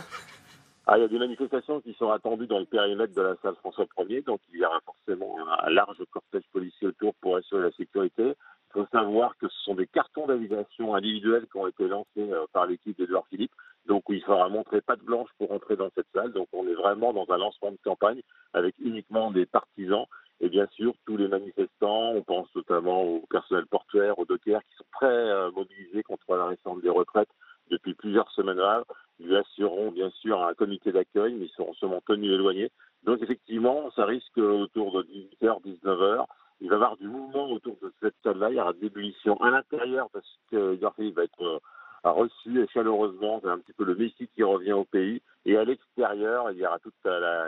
Il y a des manifestations qui sont attendues dans le périmètre de la salle François Ier, donc il y aura forcément un large cortège policier autour pour assurer la sécurité. Il faut savoir que ce sont des cartons d'invitation individuels qui ont été lancés par l'équipe d'Édouard Philippe, donc où il faudra montrer patte blanche pour entrer dans cette salle. Donc on est vraiment dans un lancement de campagne avec uniquement des partisans et bien sûr tous les manifestants. On pense notamment au personnel portuaire, aux dockers qui sont très mobilisés contre la réforme des retraites depuis plusieurs semaines là. Ils assureront bien sûr un comité d'accueil, mais ils seront seulement tenus éloignés. Donc effectivement, ça risque autour de 18h, 19h. Il va y avoir du mouvement autour de cette salle-là. Il y aura de l'ébullition à l'intérieur parce que Édouard Philippe va être reçu chaleureusement. C'est un petit peu le Messie qui revient au pays. Et à l'extérieur, il y aura toutes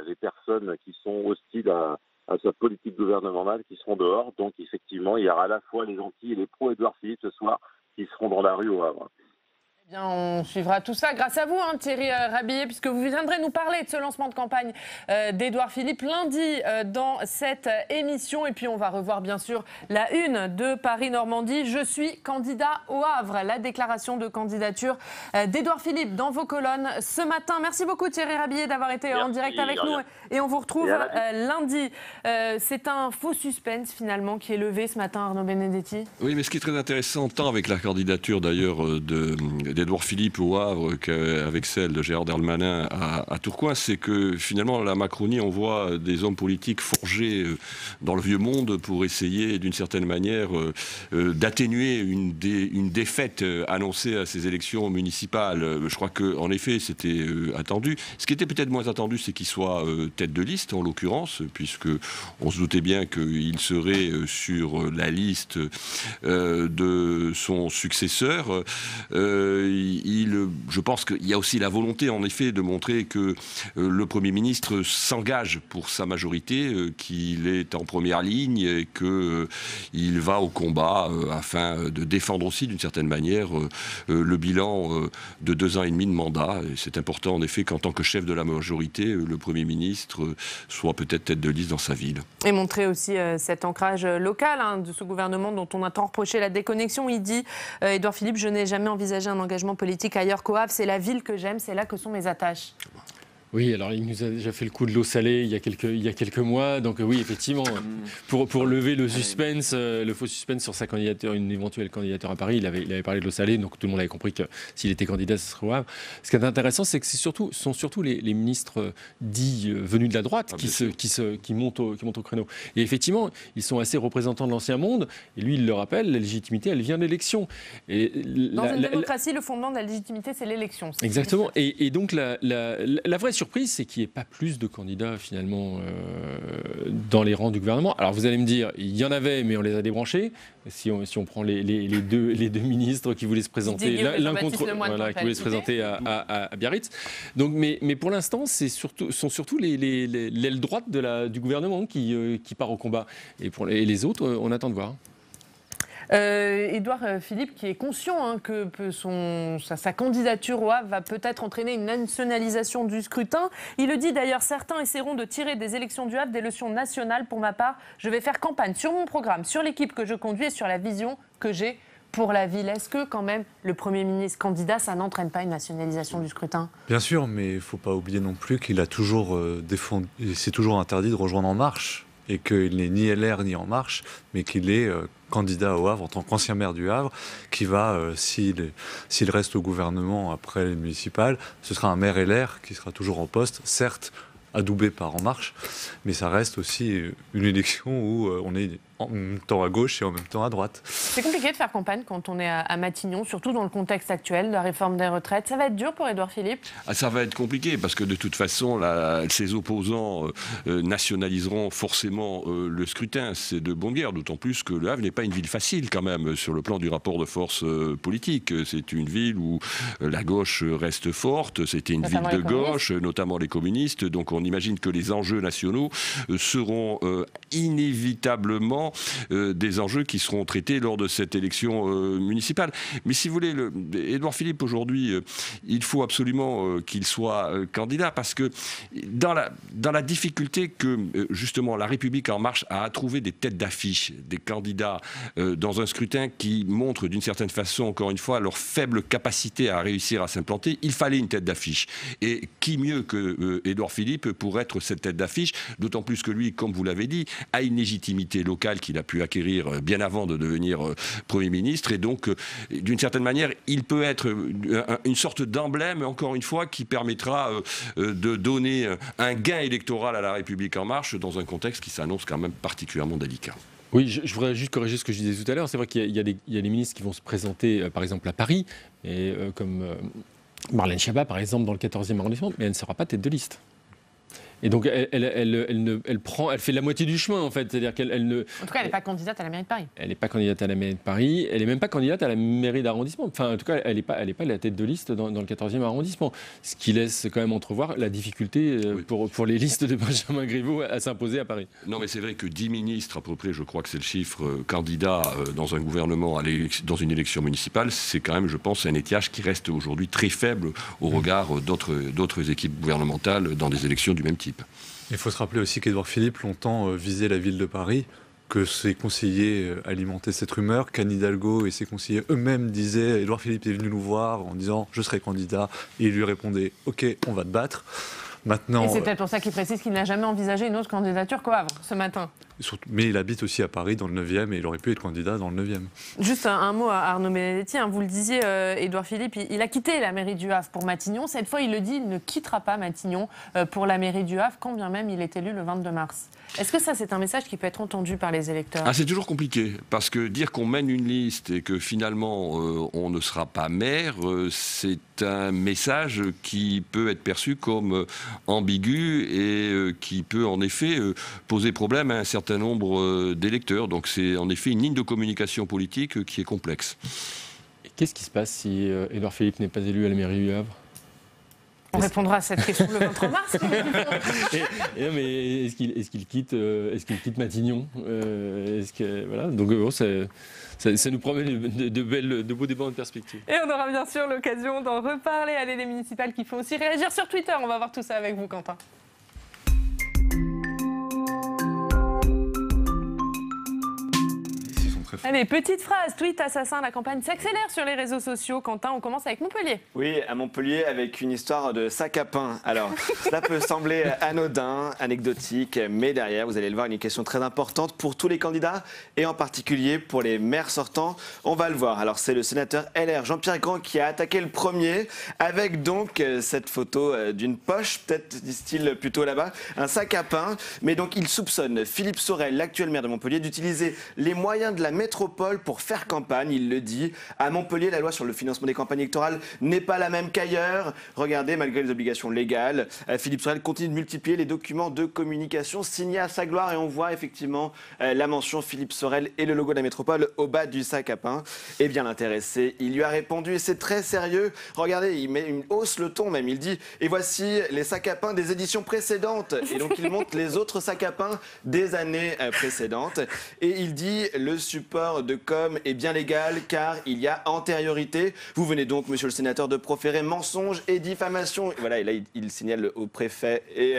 les personnes qui sont hostiles à sa politique gouvernementale qui seront dehors. Donc effectivement, il y aura à la fois les anti et les pro-Édouard Philippe ce soir qui seront dans la rue au Havre. Bien, on suivra tout ça grâce à vous, Thierry Rabillet, puisque vous viendrez nous parler de ce lancement de campagne d'Édouard Philippe lundi dans cette émission. Et puis on va revoir bien sûr la une de Paris-Normandie. Je suis candidat au Havre. La déclaration de candidature d'Édouard Philippe dans vos colonnes ce matin. Merci beaucoup Thierry Rabillet d'avoir été en direct avec nous. Et on vous retrouve lundi. C'est un faux suspense finalement qui est levé ce matin, Arnaud Benedetti. Oui, mais ce qui est très intéressant, tant avec la candidature d'ailleurs d'Édouard Philippe au Havre qu'avec celle de Gérald Darmanin à Tourcoing, c'est que finalement la Macronie, on voit des hommes politiques forgés dans le vieux monde pour essayer d'une certaine manière d'atténuer une défaite annoncée à ces élections municipales. Je crois qu'en effet c'était attendu. Ce qui était peut-être moins attendu, c'est qu'il soit tête de liste en l'occurrence, puisque on se doutait bien qu'il serait sur la liste de son successeur. je pense qu'il y a aussi la volonté, en effet, de montrer que le Premier ministre s'engage pour sa majorité, qu'il est en première ligne et qu'il va au combat afin de défendre aussi, d'une certaine manière, le bilan de 2 ans et demi de mandat. Et c'est important, en effet, qu'en tant que chef de la majorité, le Premier ministre soit peut-être tête de liste dans sa ville. Et montrer aussi cet ancrage local de ce gouvernement dont on a tant reproché la déconnexion. Il dit, Édouard Philippe, je n'ai jamais envisagé un engagement politique ailleurs qu'au Havre. C'est la ville que j'aime, c'est là que sont mes attaches. Oui, alors il nous a déjà fait le coup de l'eau salée il y a quelques mois. Donc oui, effectivement, pour lever le suspense, le faux suspense sur sa candidature, une éventuelle candidature à Paris, il avait parlé de l'eau salée, donc tout le monde avait compris que s'il était candidat, ce serait au Havre. Ce qui est intéressant, c'est que ce sont surtout les ministres dits venus de la droite qui montent au créneau. Et effectivement, ils sont assez représentants de l'ancien monde. Et lui, il le rappelle, la légitimité, elle vient de l'élection. Dans une démocratie, le fondement de la légitimité, c'est l'élection. Exactement. Et donc la vraie surprise, c'est qu'il n'y ait pas plus de candidats finalement dans les rangs du gouvernement. Alors vous allez me dire, il y en avait, mais on les a débranchés. Si on prend les deux ministres qui voulaient se présenter l'un contre qui voulaient se présenter à Biarritz. Donc, mais pour l'instant, sont surtout l'aile droite du gouvernement qui part au combat. Et les autres, on attend de voir. Édouard Philippe, qui est conscient que sa candidature au Havre va peut-être entraîner une nationalisation du scrutin. Il le dit d'ailleurs, certains essaieront de tirer des élections du Havre des leçons nationales. Pour ma part, je vais faire campagne sur mon programme, sur l'équipe que je conduis et sur la vision que j'ai pour la ville. Est-ce que quand même le Premier ministre candidat, ça n'entraîne pas une nationalisation du scrutin? Bien sûr, mais il ne faut pas oublier non plus qu'il a toujours défendu, c'est toujours interdit de rejoindre En Marche. Et qu'il n'est ni LR ni En Marche, mais qu'il est candidat au Havre en tant qu'ancien maire du Havre, qui va, s'il reste au gouvernement après les municipales, ce sera un maire LR qui sera toujours en poste, certes adoubé par En Marche, mais ça reste aussi une élection où on est en même temps à gauche et en même temps à droite. C'est compliqué de faire campagne quand on est à Matignon, surtout dans le contexte actuel de la réforme des retraites. Ça va être dur pour Édouard Philippe? Ça va être compliqué parce que de toute façon, ses opposants nationaliseront forcément le scrutin. C'est de bonne guerre, d'autant plus que Le Havre n'est pas une ville facile quand même sur le plan du rapport de force politique. C'est une ville où la gauche reste forte, c'était une ville de gauche, notamment les communistes. Donc on imagine que les enjeux nationaux seront inévitablement des enjeux qui seront traités lors de cette élection municipale. Mais si vous voulez, Édouard Philippe aujourd'hui, il faut absolument qu'il soit candidat parce que dans la difficulté que justement la République En Marche a à trouver des têtes d'affiche, des candidats dans un scrutin qui montre d'une certaine façon, encore une fois, leur faible capacité à réussir à s'implanter, il fallait une tête d'affiche. Et qui mieux que Édouard Philippe pour être cette tête d'affiche, d'autant plus que lui, comme vous l'avez dit, a une légitimité locale qu'il a pu acquérir bien avant de devenir Premier ministre. Et donc, d'une certaine manière, il peut être une sorte d'emblème, encore une fois, qui permettra de donner un gain électoral à la République En Marche dans un contexte qui s'annonce quand même particulièrement délicat. Oui, je voudrais juste corriger ce que je disais tout à l'heure. C'est vrai qu'il y a des ministres qui vont se présenter, par exemple, à Paris, et, comme Marlène Schiappa, par exemple, dans le 14e arrondissement, mais elle ne sera pas tête de liste. Et donc, elle fait la moitié du chemin, en fait. C'est-à-dire qu'elle ne... En tout cas, elle n'est pas candidate à la mairie de Paris. Elle n'est pas candidate à la mairie de Paris. Elle n'est même pas candidate à la mairie d'arrondissement. Enfin, en tout cas, elle n'est pas la tête de liste dans le 14e arrondissement. Ce qui laisse quand même entrevoir la difficulté pour les listes de Benjamin Griveaux à s'imposer à Paris. Non, mais c'est vrai que 10 ministres, à peu près, je crois que c'est le chiffre, candidats dans un gouvernement, dans une élection municipale, c'est quand même, je pense, un étiage qui reste aujourd'hui très faible au regard d'autres équipes gouvernementales dans des élections du même type. Il faut se rappeler aussi qu'Édouard Philippe longtemps visait la ville de Paris, que ses conseillers alimentaient cette rumeur, qu'Anne Hidalgo et ses conseillers eux-mêmes disaient « Édouard Philippe est venu nous voir en disant « je serai candidat » et il lui répondait « ok, on va te battre ». Maintenant, et c'est peut-être pour ça qu'il précise qu'il n'a jamais envisagé une autre candidature qu'au Havre ce matin. Mais il habite aussi à Paris dans le 9e et il aurait pu être candidat dans le 9e. Juste un mot à Arnaud Benedetti, vous le disiez, Édouard Philippe, il a quitté la mairie du Havre pour Matignon. Cette fois, il le dit, il ne quittera pas Matignon pour la mairie du Havre, quand bien même il est élu le 22 mars. Est-ce que ça, c'est un message qui peut être entendu par les électeurs? C'est toujours compliqué, parce que dire qu'on mène une liste et que finalement on ne sera pas maire, c'est un message qui peut être perçu comme ambigu et qui peut en effet poser problème à un certain nombre d'électeurs. Donc c'est en effet une ligne de communication politique qui est complexe. Qu'est-ce qui se passe si Édouard Philippe n'est pas élu à la mairie du Havre? On répondra à cette question le 23 mars. Mais est-ce qu'il quitte Matignon? Voilà. Donc ça nous promet de beaux débats en perspective. Et on aura bien sûr l'occasion d'en reparler. Allez, les municipales qui font aussi réagir sur Twitter. On va voir tout ça avec vous, Quentin. Allez, petite phrase, tweet assassin, la campagne s'accélère sur les réseaux sociaux. Quentin, on commence avec Montpellier. Oui, à Montpellier, avec une histoire de sac à pain. Alors, cela peut sembler anodin, anecdotique, mais derrière, vous allez le voir, une question très importante pour tous les candidats, et en particulier pour les maires sortants. On va le voir. Alors, c'est le sénateur LR, Jean-Pierre Grand, qui a attaqué le premier, avec donc cette photo d'une poche, peut-être disent-ils plutôt là-bas, un sac à pain. Mais donc, il soupçonne Philippe Sorel, l'actuel maire de Montpellier, d'utiliser les moyens de la métropole pour faire campagne, il le dit. À Montpellier, la loi sur le financement des campagnes électorales n'est pas la même qu'ailleurs. Regardez, malgré les obligations légales, Philippe Sorel continue de multiplier les documents de communication signés à sa gloire et on voit effectivement la mention Philippe Sorel et le logo de la métropole au bas du sac à pain. Et bien l'intéressé, il lui a répondu et c'est très sérieux. Regardez, il hausse le ton même, il dit « Et voici les sacs à pain des éditions précédentes ». Et donc il montre les autres sacs à pain des années précédentes. Et il dit « Le support de com est bien légal car il y a antériorité. Vous venez donc, monsieur le sénateur, de proférer mensonges et diffamation. » Et voilà, et là, il signale au préfet et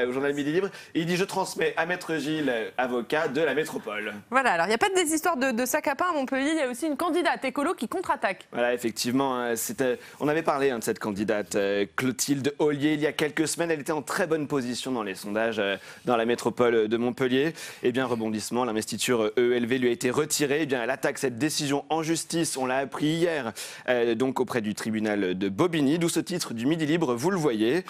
au journal Midi Libre. Et il dit « Je transmets à Maître Gilles, avocat de la métropole. » Voilà, alors il n'y a pas des histoires de sac à pain à Montpellier, il y a aussi une candidate écolo qui contre-attaque. Voilà, effectivement, on avait parlé de cette candidate, Clotilde Ollier, il y a quelques semaines. Elle était en très bonne position dans les sondages dans la métropole de Montpellier. Eh bien, rebondissement, l'investiture EELV lui a été retirée. Eh bien, elle attaque cette décision en justice, on l'a appris hier, donc auprès du tribunal de Bobigny, d'où ce titre du Midi Libre, vous le voyez.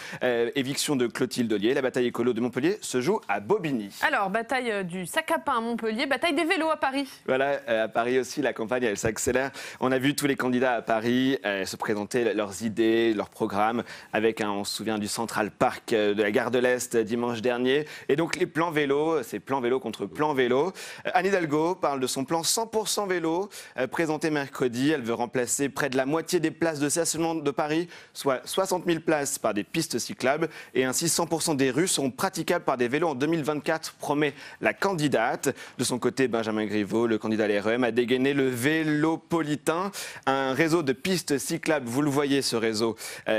Éviction de Clotilde Ollier, la bataille écolo de Montpellier se joue à Bobigny. Alors, bataille du sac à pain à Montpellier, bataille des vélos à Paris. Voilà, à Paris aussi, la campagne, elle s'accélère. On a vu tous les candidats à Paris se présenter leurs idées, leurs programmes, avec, on se souvient du Central Park de la gare de l'Est dimanche dernier. Et donc, les plans vélo, c'est plan vélo contre plan vélo. Anne Hidalgo parle de son plan 100% vélo, présenté mercredi. Elle veut remplacer près de la moitié des places de stationnement de Paris, soit 60 000 places par des pistes cyclables. Et ainsi, 100% des rues seront praticables par des vélos en 2024, promet la candidate. De son côté, Benjamin Griveaux, le candidat LREM, a dégainé le Vélopolitain, un réseau de pistes cyclables, vous le voyez ce réseau,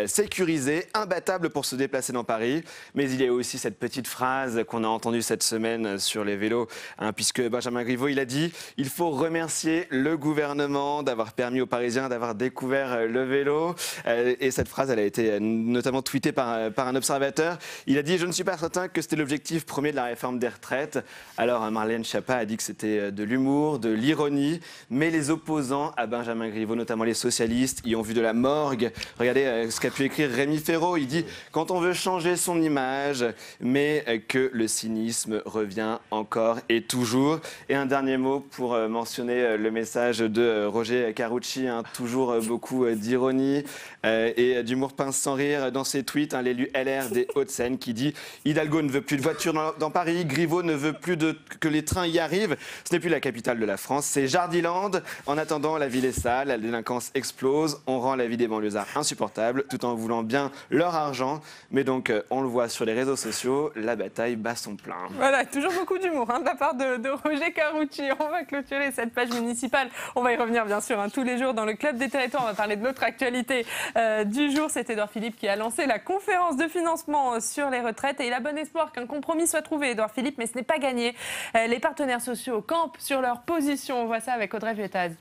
sécurisé, imbattable pour se déplacer dans Paris. Mais il y a aussi cette petite phrase qu'on a entendue cette semaine sur les vélos, puisque Benjamin Griveaux, il a dit « Il faut remercier le gouvernement d'avoir permis aux Parisiens d'avoir découvert le vélo. » Et cette phrase, elle a été notamment tweetée par un observateur. Il a dit « Je ne suis pas certain que c'était l'objectif premier de la réforme des retraites. » Alors Marlène Schiappa a dit que c'était de l'humour, de l'ironie, mais les opposants à Benjamin Griveaux, notamment les socialistes, y ont vu de la morgue. Regardez ce qu'a pu écrire Rémi Féraud. Il dit « Quand on veut changer son image, mais que le cynisme revient encore et toujours. » Et un dernier mot pour mentionner le message de Roger Carucci, toujours beaucoup d'ironie et d'humour pince sans rire dans ses tweets, l'élu LR des Hauts-de-Seine qui dit « Hidalgo ne veut plus de voitures dans Paris, Griveaux ne veut plus que les trains y arrivent. Ce n'est plus la capitale de la France, c'est Jardiland. En attendant, la ville est sale, la délinquance explose, on rend la vie des banlieusards insupportable tout en voulant bien leur argent. » Mais donc, on le voit sur les réseaux sociaux, la bataille bat son plein. Voilà, toujours beaucoup d'humour de la part de Roger Carucci. On va clôturer cette page municipale. On va y revenir bien sûr tous les jours dans le Club des Territoires. On va parler de l'autre actualité du jour. C'est Édouard Philippe qui a lancé la conférence de financement sur les retraites. Et il a bon espoir qu'un compromis soit trouvé, Édouard Philippe, mais ce n'est pas gagné. Les partenaires sociaux campent sur leur position. On voit ça avec Audrey Vuettaz.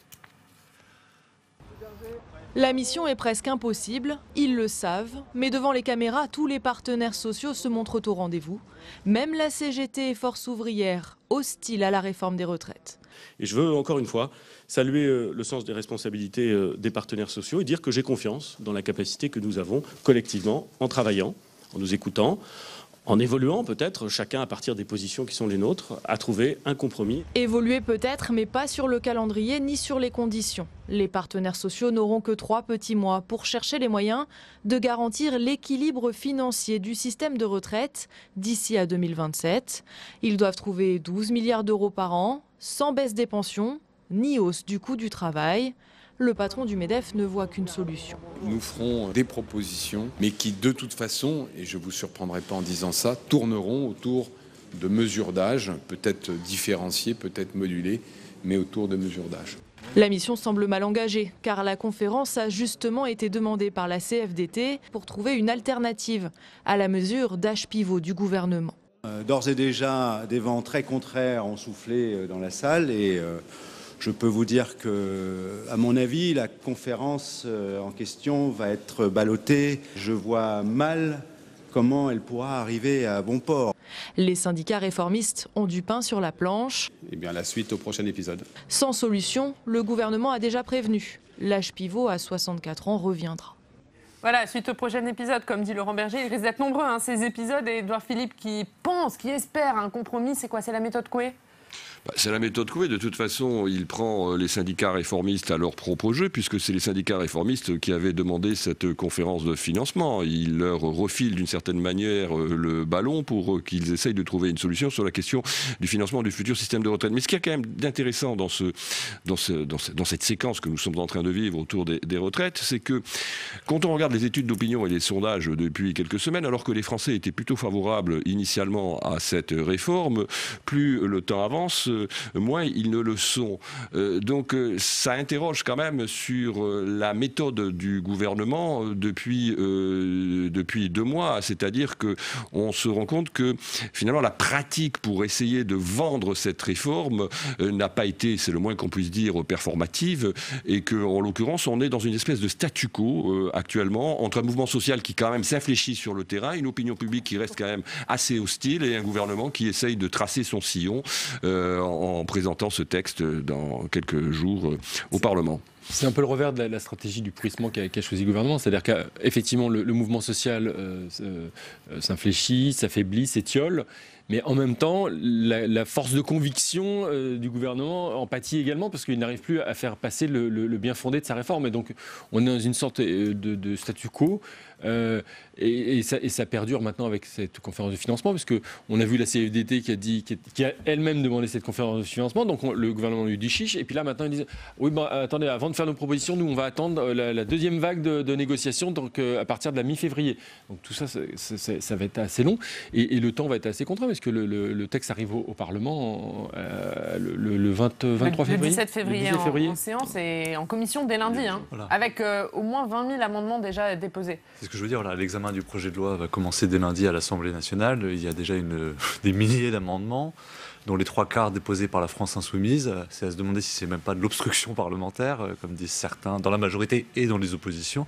La mission est presque impossible, ils le savent, mais devant les caméras, tous les partenaires sociaux se montrent au rendez-vous. Même la CGT et Force ouvrière, hostiles à la réforme des retraites. Et je veux encore une fois saluer le sens des responsabilités des partenaires sociaux et dire que j'ai confiance dans la capacité que nous avons collectivement, en travaillant, en nous écoutant, en évoluant peut-être, chacun à partir des positions qui sont les nôtres, à trouver un compromis. Évoluer peut-être, mais pas sur le calendrier ni sur les conditions. Les partenaires sociaux n'auront que 3 petits mois pour chercher les moyens de garantir l'équilibre financier du système de retraite d'ici à 2027. Ils doivent trouver 12 milliards d'euros par an, sans baisse des pensions, ni hausse du coût du travail. Le patron du MEDEF ne voit qu'une solution. Nous ferons des propositions, mais qui de toute façon, et je ne vous surprendrai pas en disant ça, tourneront autour de mesures d'âge, peut-être différenciées, peut-être modulées, mais autour de mesures d'âge. La mission semble mal engagée, car la conférence a justement été demandée par la CFDT pour trouver une alternative à la mesure d'âge pivot du gouvernement. D'ores et déjà, des vents très contraires ont soufflé dans la salle et je peux vous dire que, à mon avis, la conférence en question va être ballottée. Je vois mal comment elle pourra arriver à bon port. Les syndicats réformistes ont du pain sur la planche. Eh bien, la suite au prochain épisode. Sans solution, le gouvernement a déjà prévenu. L'âge pivot à 64 ans reviendra. Voilà, suite au prochain épisode, comme dit Laurent Berger, il risque d'être nombreux ces épisodes. Et Édouard Philippe qui pense, qui espère un compromis, c'est quoi? C'est la méthode Coué? C'est la méthode Coué. De toute façon, il prend les syndicats réformistes à leur propre jeu, puisque c'est les syndicats réformistes qui avaient demandé cette conférence de financement. Il leur refile d'une certaine manière le ballon pour qu'ils essayent de trouver une solution sur la question du financement du futur système de retraite. Mais ce qu'il y a quand même d'intéressant dans cette séquence que nous sommes en train de vivre autour des retraites, c'est que quand on regarde les études d'opinion et les sondages depuis quelques semaines, alors que les Français étaient plutôt favorables initialement à cette réforme, plus le temps avance, moins ils ne le sont. Donc ça interroge quand même sur la méthode du gouvernement depuis 2 mois. C'est-à-dire qu'on se rend compte que finalement la pratique pour essayer de vendre cette réforme n'a pas été, c'est le moins qu'on puisse dire, performative, et qu'en l'occurrence on est dans une espèce de statu quo actuellement, entre un mouvement social qui quand même s'infléchit sur le terrain, une opinion publique qui reste quand même assez hostile et un gouvernement qui essaye de tracer son sillon en présentant ce texte dans quelques jours au Parlement. C'est un peu le revers de la stratégie du pourrissement qu'a choisi le gouvernement. C'est-à-dire qu'effectivement, le mouvement social s'infléchit, s'affaiblit, s'étiole. Mais en même temps, la force de conviction du gouvernement en pâtit également parce qu'il n'arrive plus à faire passer le bien fondé de sa réforme. Et donc, on est dans une sorte de statu quo. Et ça perdure maintenant avec cette conférence de financement, puisqu'on a vu la CFDT qui a elle-même demandé cette conférence de financement, donc le gouvernement lui dit chiche, et puis là maintenant ils disent oui, attendez, avant de faire nos propositions, nous on va attendre la deuxième vague de négociations, donc à partir de la mi-février. Donc tout ça, ça va être assez long, et le temps va être assez contraint, parce que le texte arrive au Parlement le 23 février. Le 17 février, en séance et en commission dès lundi, voilà. Avec au moins 20 000 amendements déjà déposés. C'est ce que je veux dire, l'examen du projet de loi va commencer dès lundi à l'Assemblée nationale. Il y a déjà des milliers d'amendements, dont les 3/4 déposés par la France Insoumise. C'est à se demander si c'est même pas de l'obstruction parlementaire, comme disent certains, dans la majorité et dans les oppositions.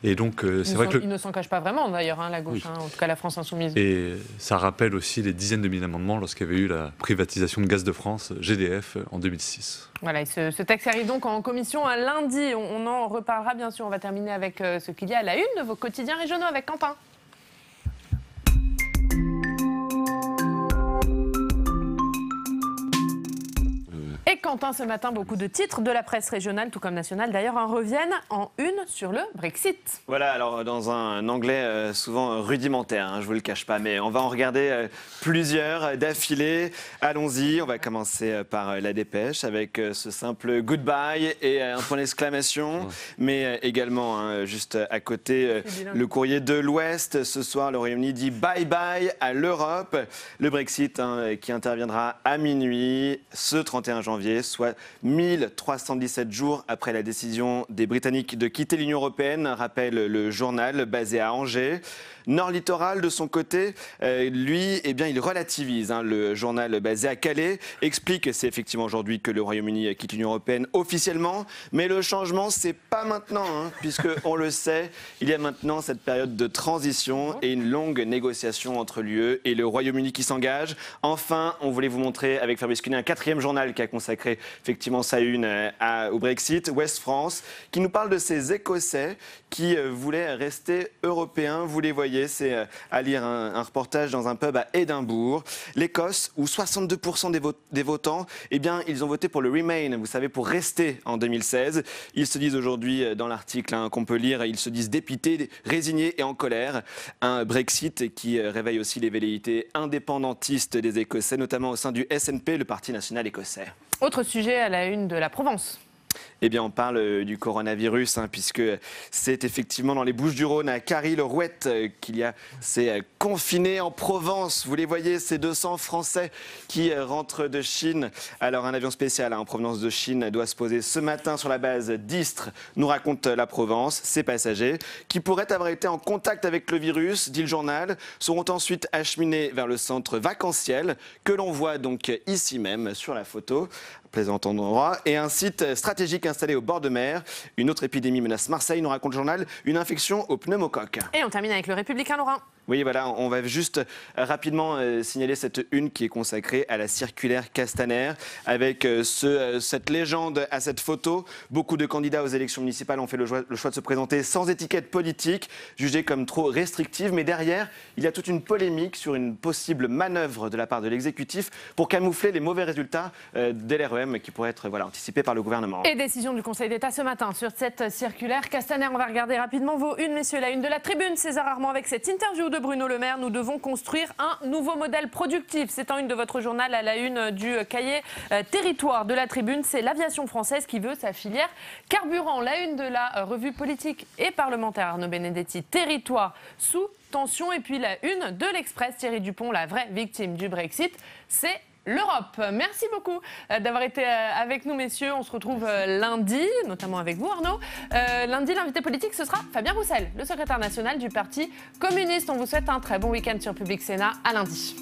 Et donc, c'est vrai que... Ils ne s'en cachent pas vraiment, d'ailleurs, la gauche, oui. En tout cas la France Insoumise. Et ça rappelle aussi les dizaines de milliers d'amendements lorsqu'il y avait eu la privatisation de Gaz de France, GDF, en 2006. Voilà, et ce texte arrive donc en commission un lundi. On en reparlera, bien sûr. On va terminer avec ce qu'il y a à la une de vos quotidiens régionaux avec Quentin. Et Quentin, ce matin, beaucoup de titres de la presse régionale, tout comme nationale d'ailleurs, reviennent en une sur le Brexit. Voilà, alors dans un anglais souvent rudimentaire, je ne vous le cache pas, mais on va en regarder plusieurs d'affilée. Allons-y, on va commencer par la dépêche avec ce simple goodbye et un point d'exclamation, mais également juste à côté le courrier de l'Ouest. Ce soir, le Royaume-Uni dit bye bye à l'Europe. Le Brexit qui interviendra à minuit ce 31 janvier, soit 1317 jours après la décision des Britanniques de quitter l'Union européenne, rappelle le journal basé à Angers. Nord Littoral, de son côté, lui, il relativise. Le journal basé à Calais explique que c'est effectivement aujourd'hui que le Royaume-Uni quitte l'Union européenne officiellement, mais le changement, c'est pas maintenant, puisque on le sait, il y a maintenant cette période de transition et une longue négociation entre l'UE et le Royaume-Uni qui s'engage. Enfin, on voulait vous montrer avec Fabrice Cunet un 4e journal qui a consacré effectivement sa une au Brexit, Ouest France, qui nous parle de ces Écossais qui voulaient rester européens. Vous les voyez, c'est à lire un reportage dans un pub à Édimbourg. L'Écosse, où 62% des votants, ils ont voté pour le Remain, vous savez, pour rester en 2016. Ils se disent aujourd'hui, dans l'article qu'on peut lire, ils se disent dépités, résignés et en colère. Un Brexit qui réveille aussi les velléités indépendantistes des Écossais, notamment au sein du SNP, le Parti national écossais. Autre sujet à la une de la Provence. Eh bien, on parle du coronavirus, puisque c'est effectivement dans les Bouches-du-Rhône, à Carry-le-Rouet, qu'il y a ces confinés en Provence. Vous les voyez, ces 200 Français qui rentrent de Chine. Alors, un avion spécial en provenance de Chine doit se poser ce matin sur la base d'Istres, nous raconte la Provence. Ces passagers, qui pourraient avoir été en contact avec le virus, dit le journal, seront ensuite acheminés vers le centre vacanciel, que l'on voit donc ici même sur la photo. Plaisant endroit, et un site stratégique installé au bord de mer. Une autre épidémie menace Marseille, nous raconte le journal, une infection au pneumocoque. Et on termine avec le Républicain Laurent. Oui, voilà, on va juste rapidement signaler cette une qui est consacrée à la circulaire Castaner, avec cette légende à cette photo. Beaucoup de candidats aux élections municipales ont fait le choix de se présenter sans étiquette politique, jugée comme trop restrictive. Mais derrière, il y a toute une polémique sur une possible manœuvre de la part de l'exécutif pour camoufler les mauvais résultats de l'REM qui pourraient être anticipés par le gouvernement. Et décision du Conseil d'État ce matin sur cette circulaire Castaner. On va regarder rapidement vos unes, messieurs. La une de la Tribune, César Armand, avec cette interview de Bruno Le Maire. Nous devons construire un nouveau modèle productif. C'est en une de votre journal, à la une du cahier Territoire de la Tribune. C'est l'aviation française qui veut sa filière carburant. La une de la revue politique et parlementaire Arnaud Benedetti, Territoire sous tension. Et puis la une de l'Express, Thierry Dupont, la vraie victime du Brexit, c'est l'Europe. Merci beaucoup d'avoir été avec nous, messieurs. On se retrouve lundi, notamment avec vous, Arnaud. Lundi, l'invité politique, ce sera Fabien Roussel, le secrétaire national du Parti communiste. On vous souhaite un très bon week-end sur Public Sénat. À lundi.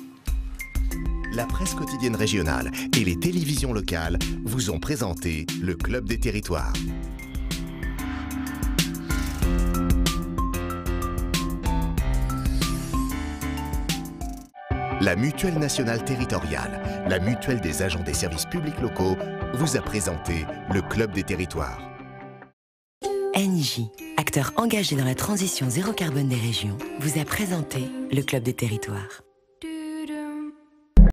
La presse quotidienne régionale et les télévisions locales vous ont présenté le Club des Territoires. La Mutuelle nationale territoriale, la mutuelle des agents des services publics locaux, vous a présenté le Club des Territoires. NJ, acteur engagé dans la transition zéro carbone des régions, vous a présenté le Club des Territoires.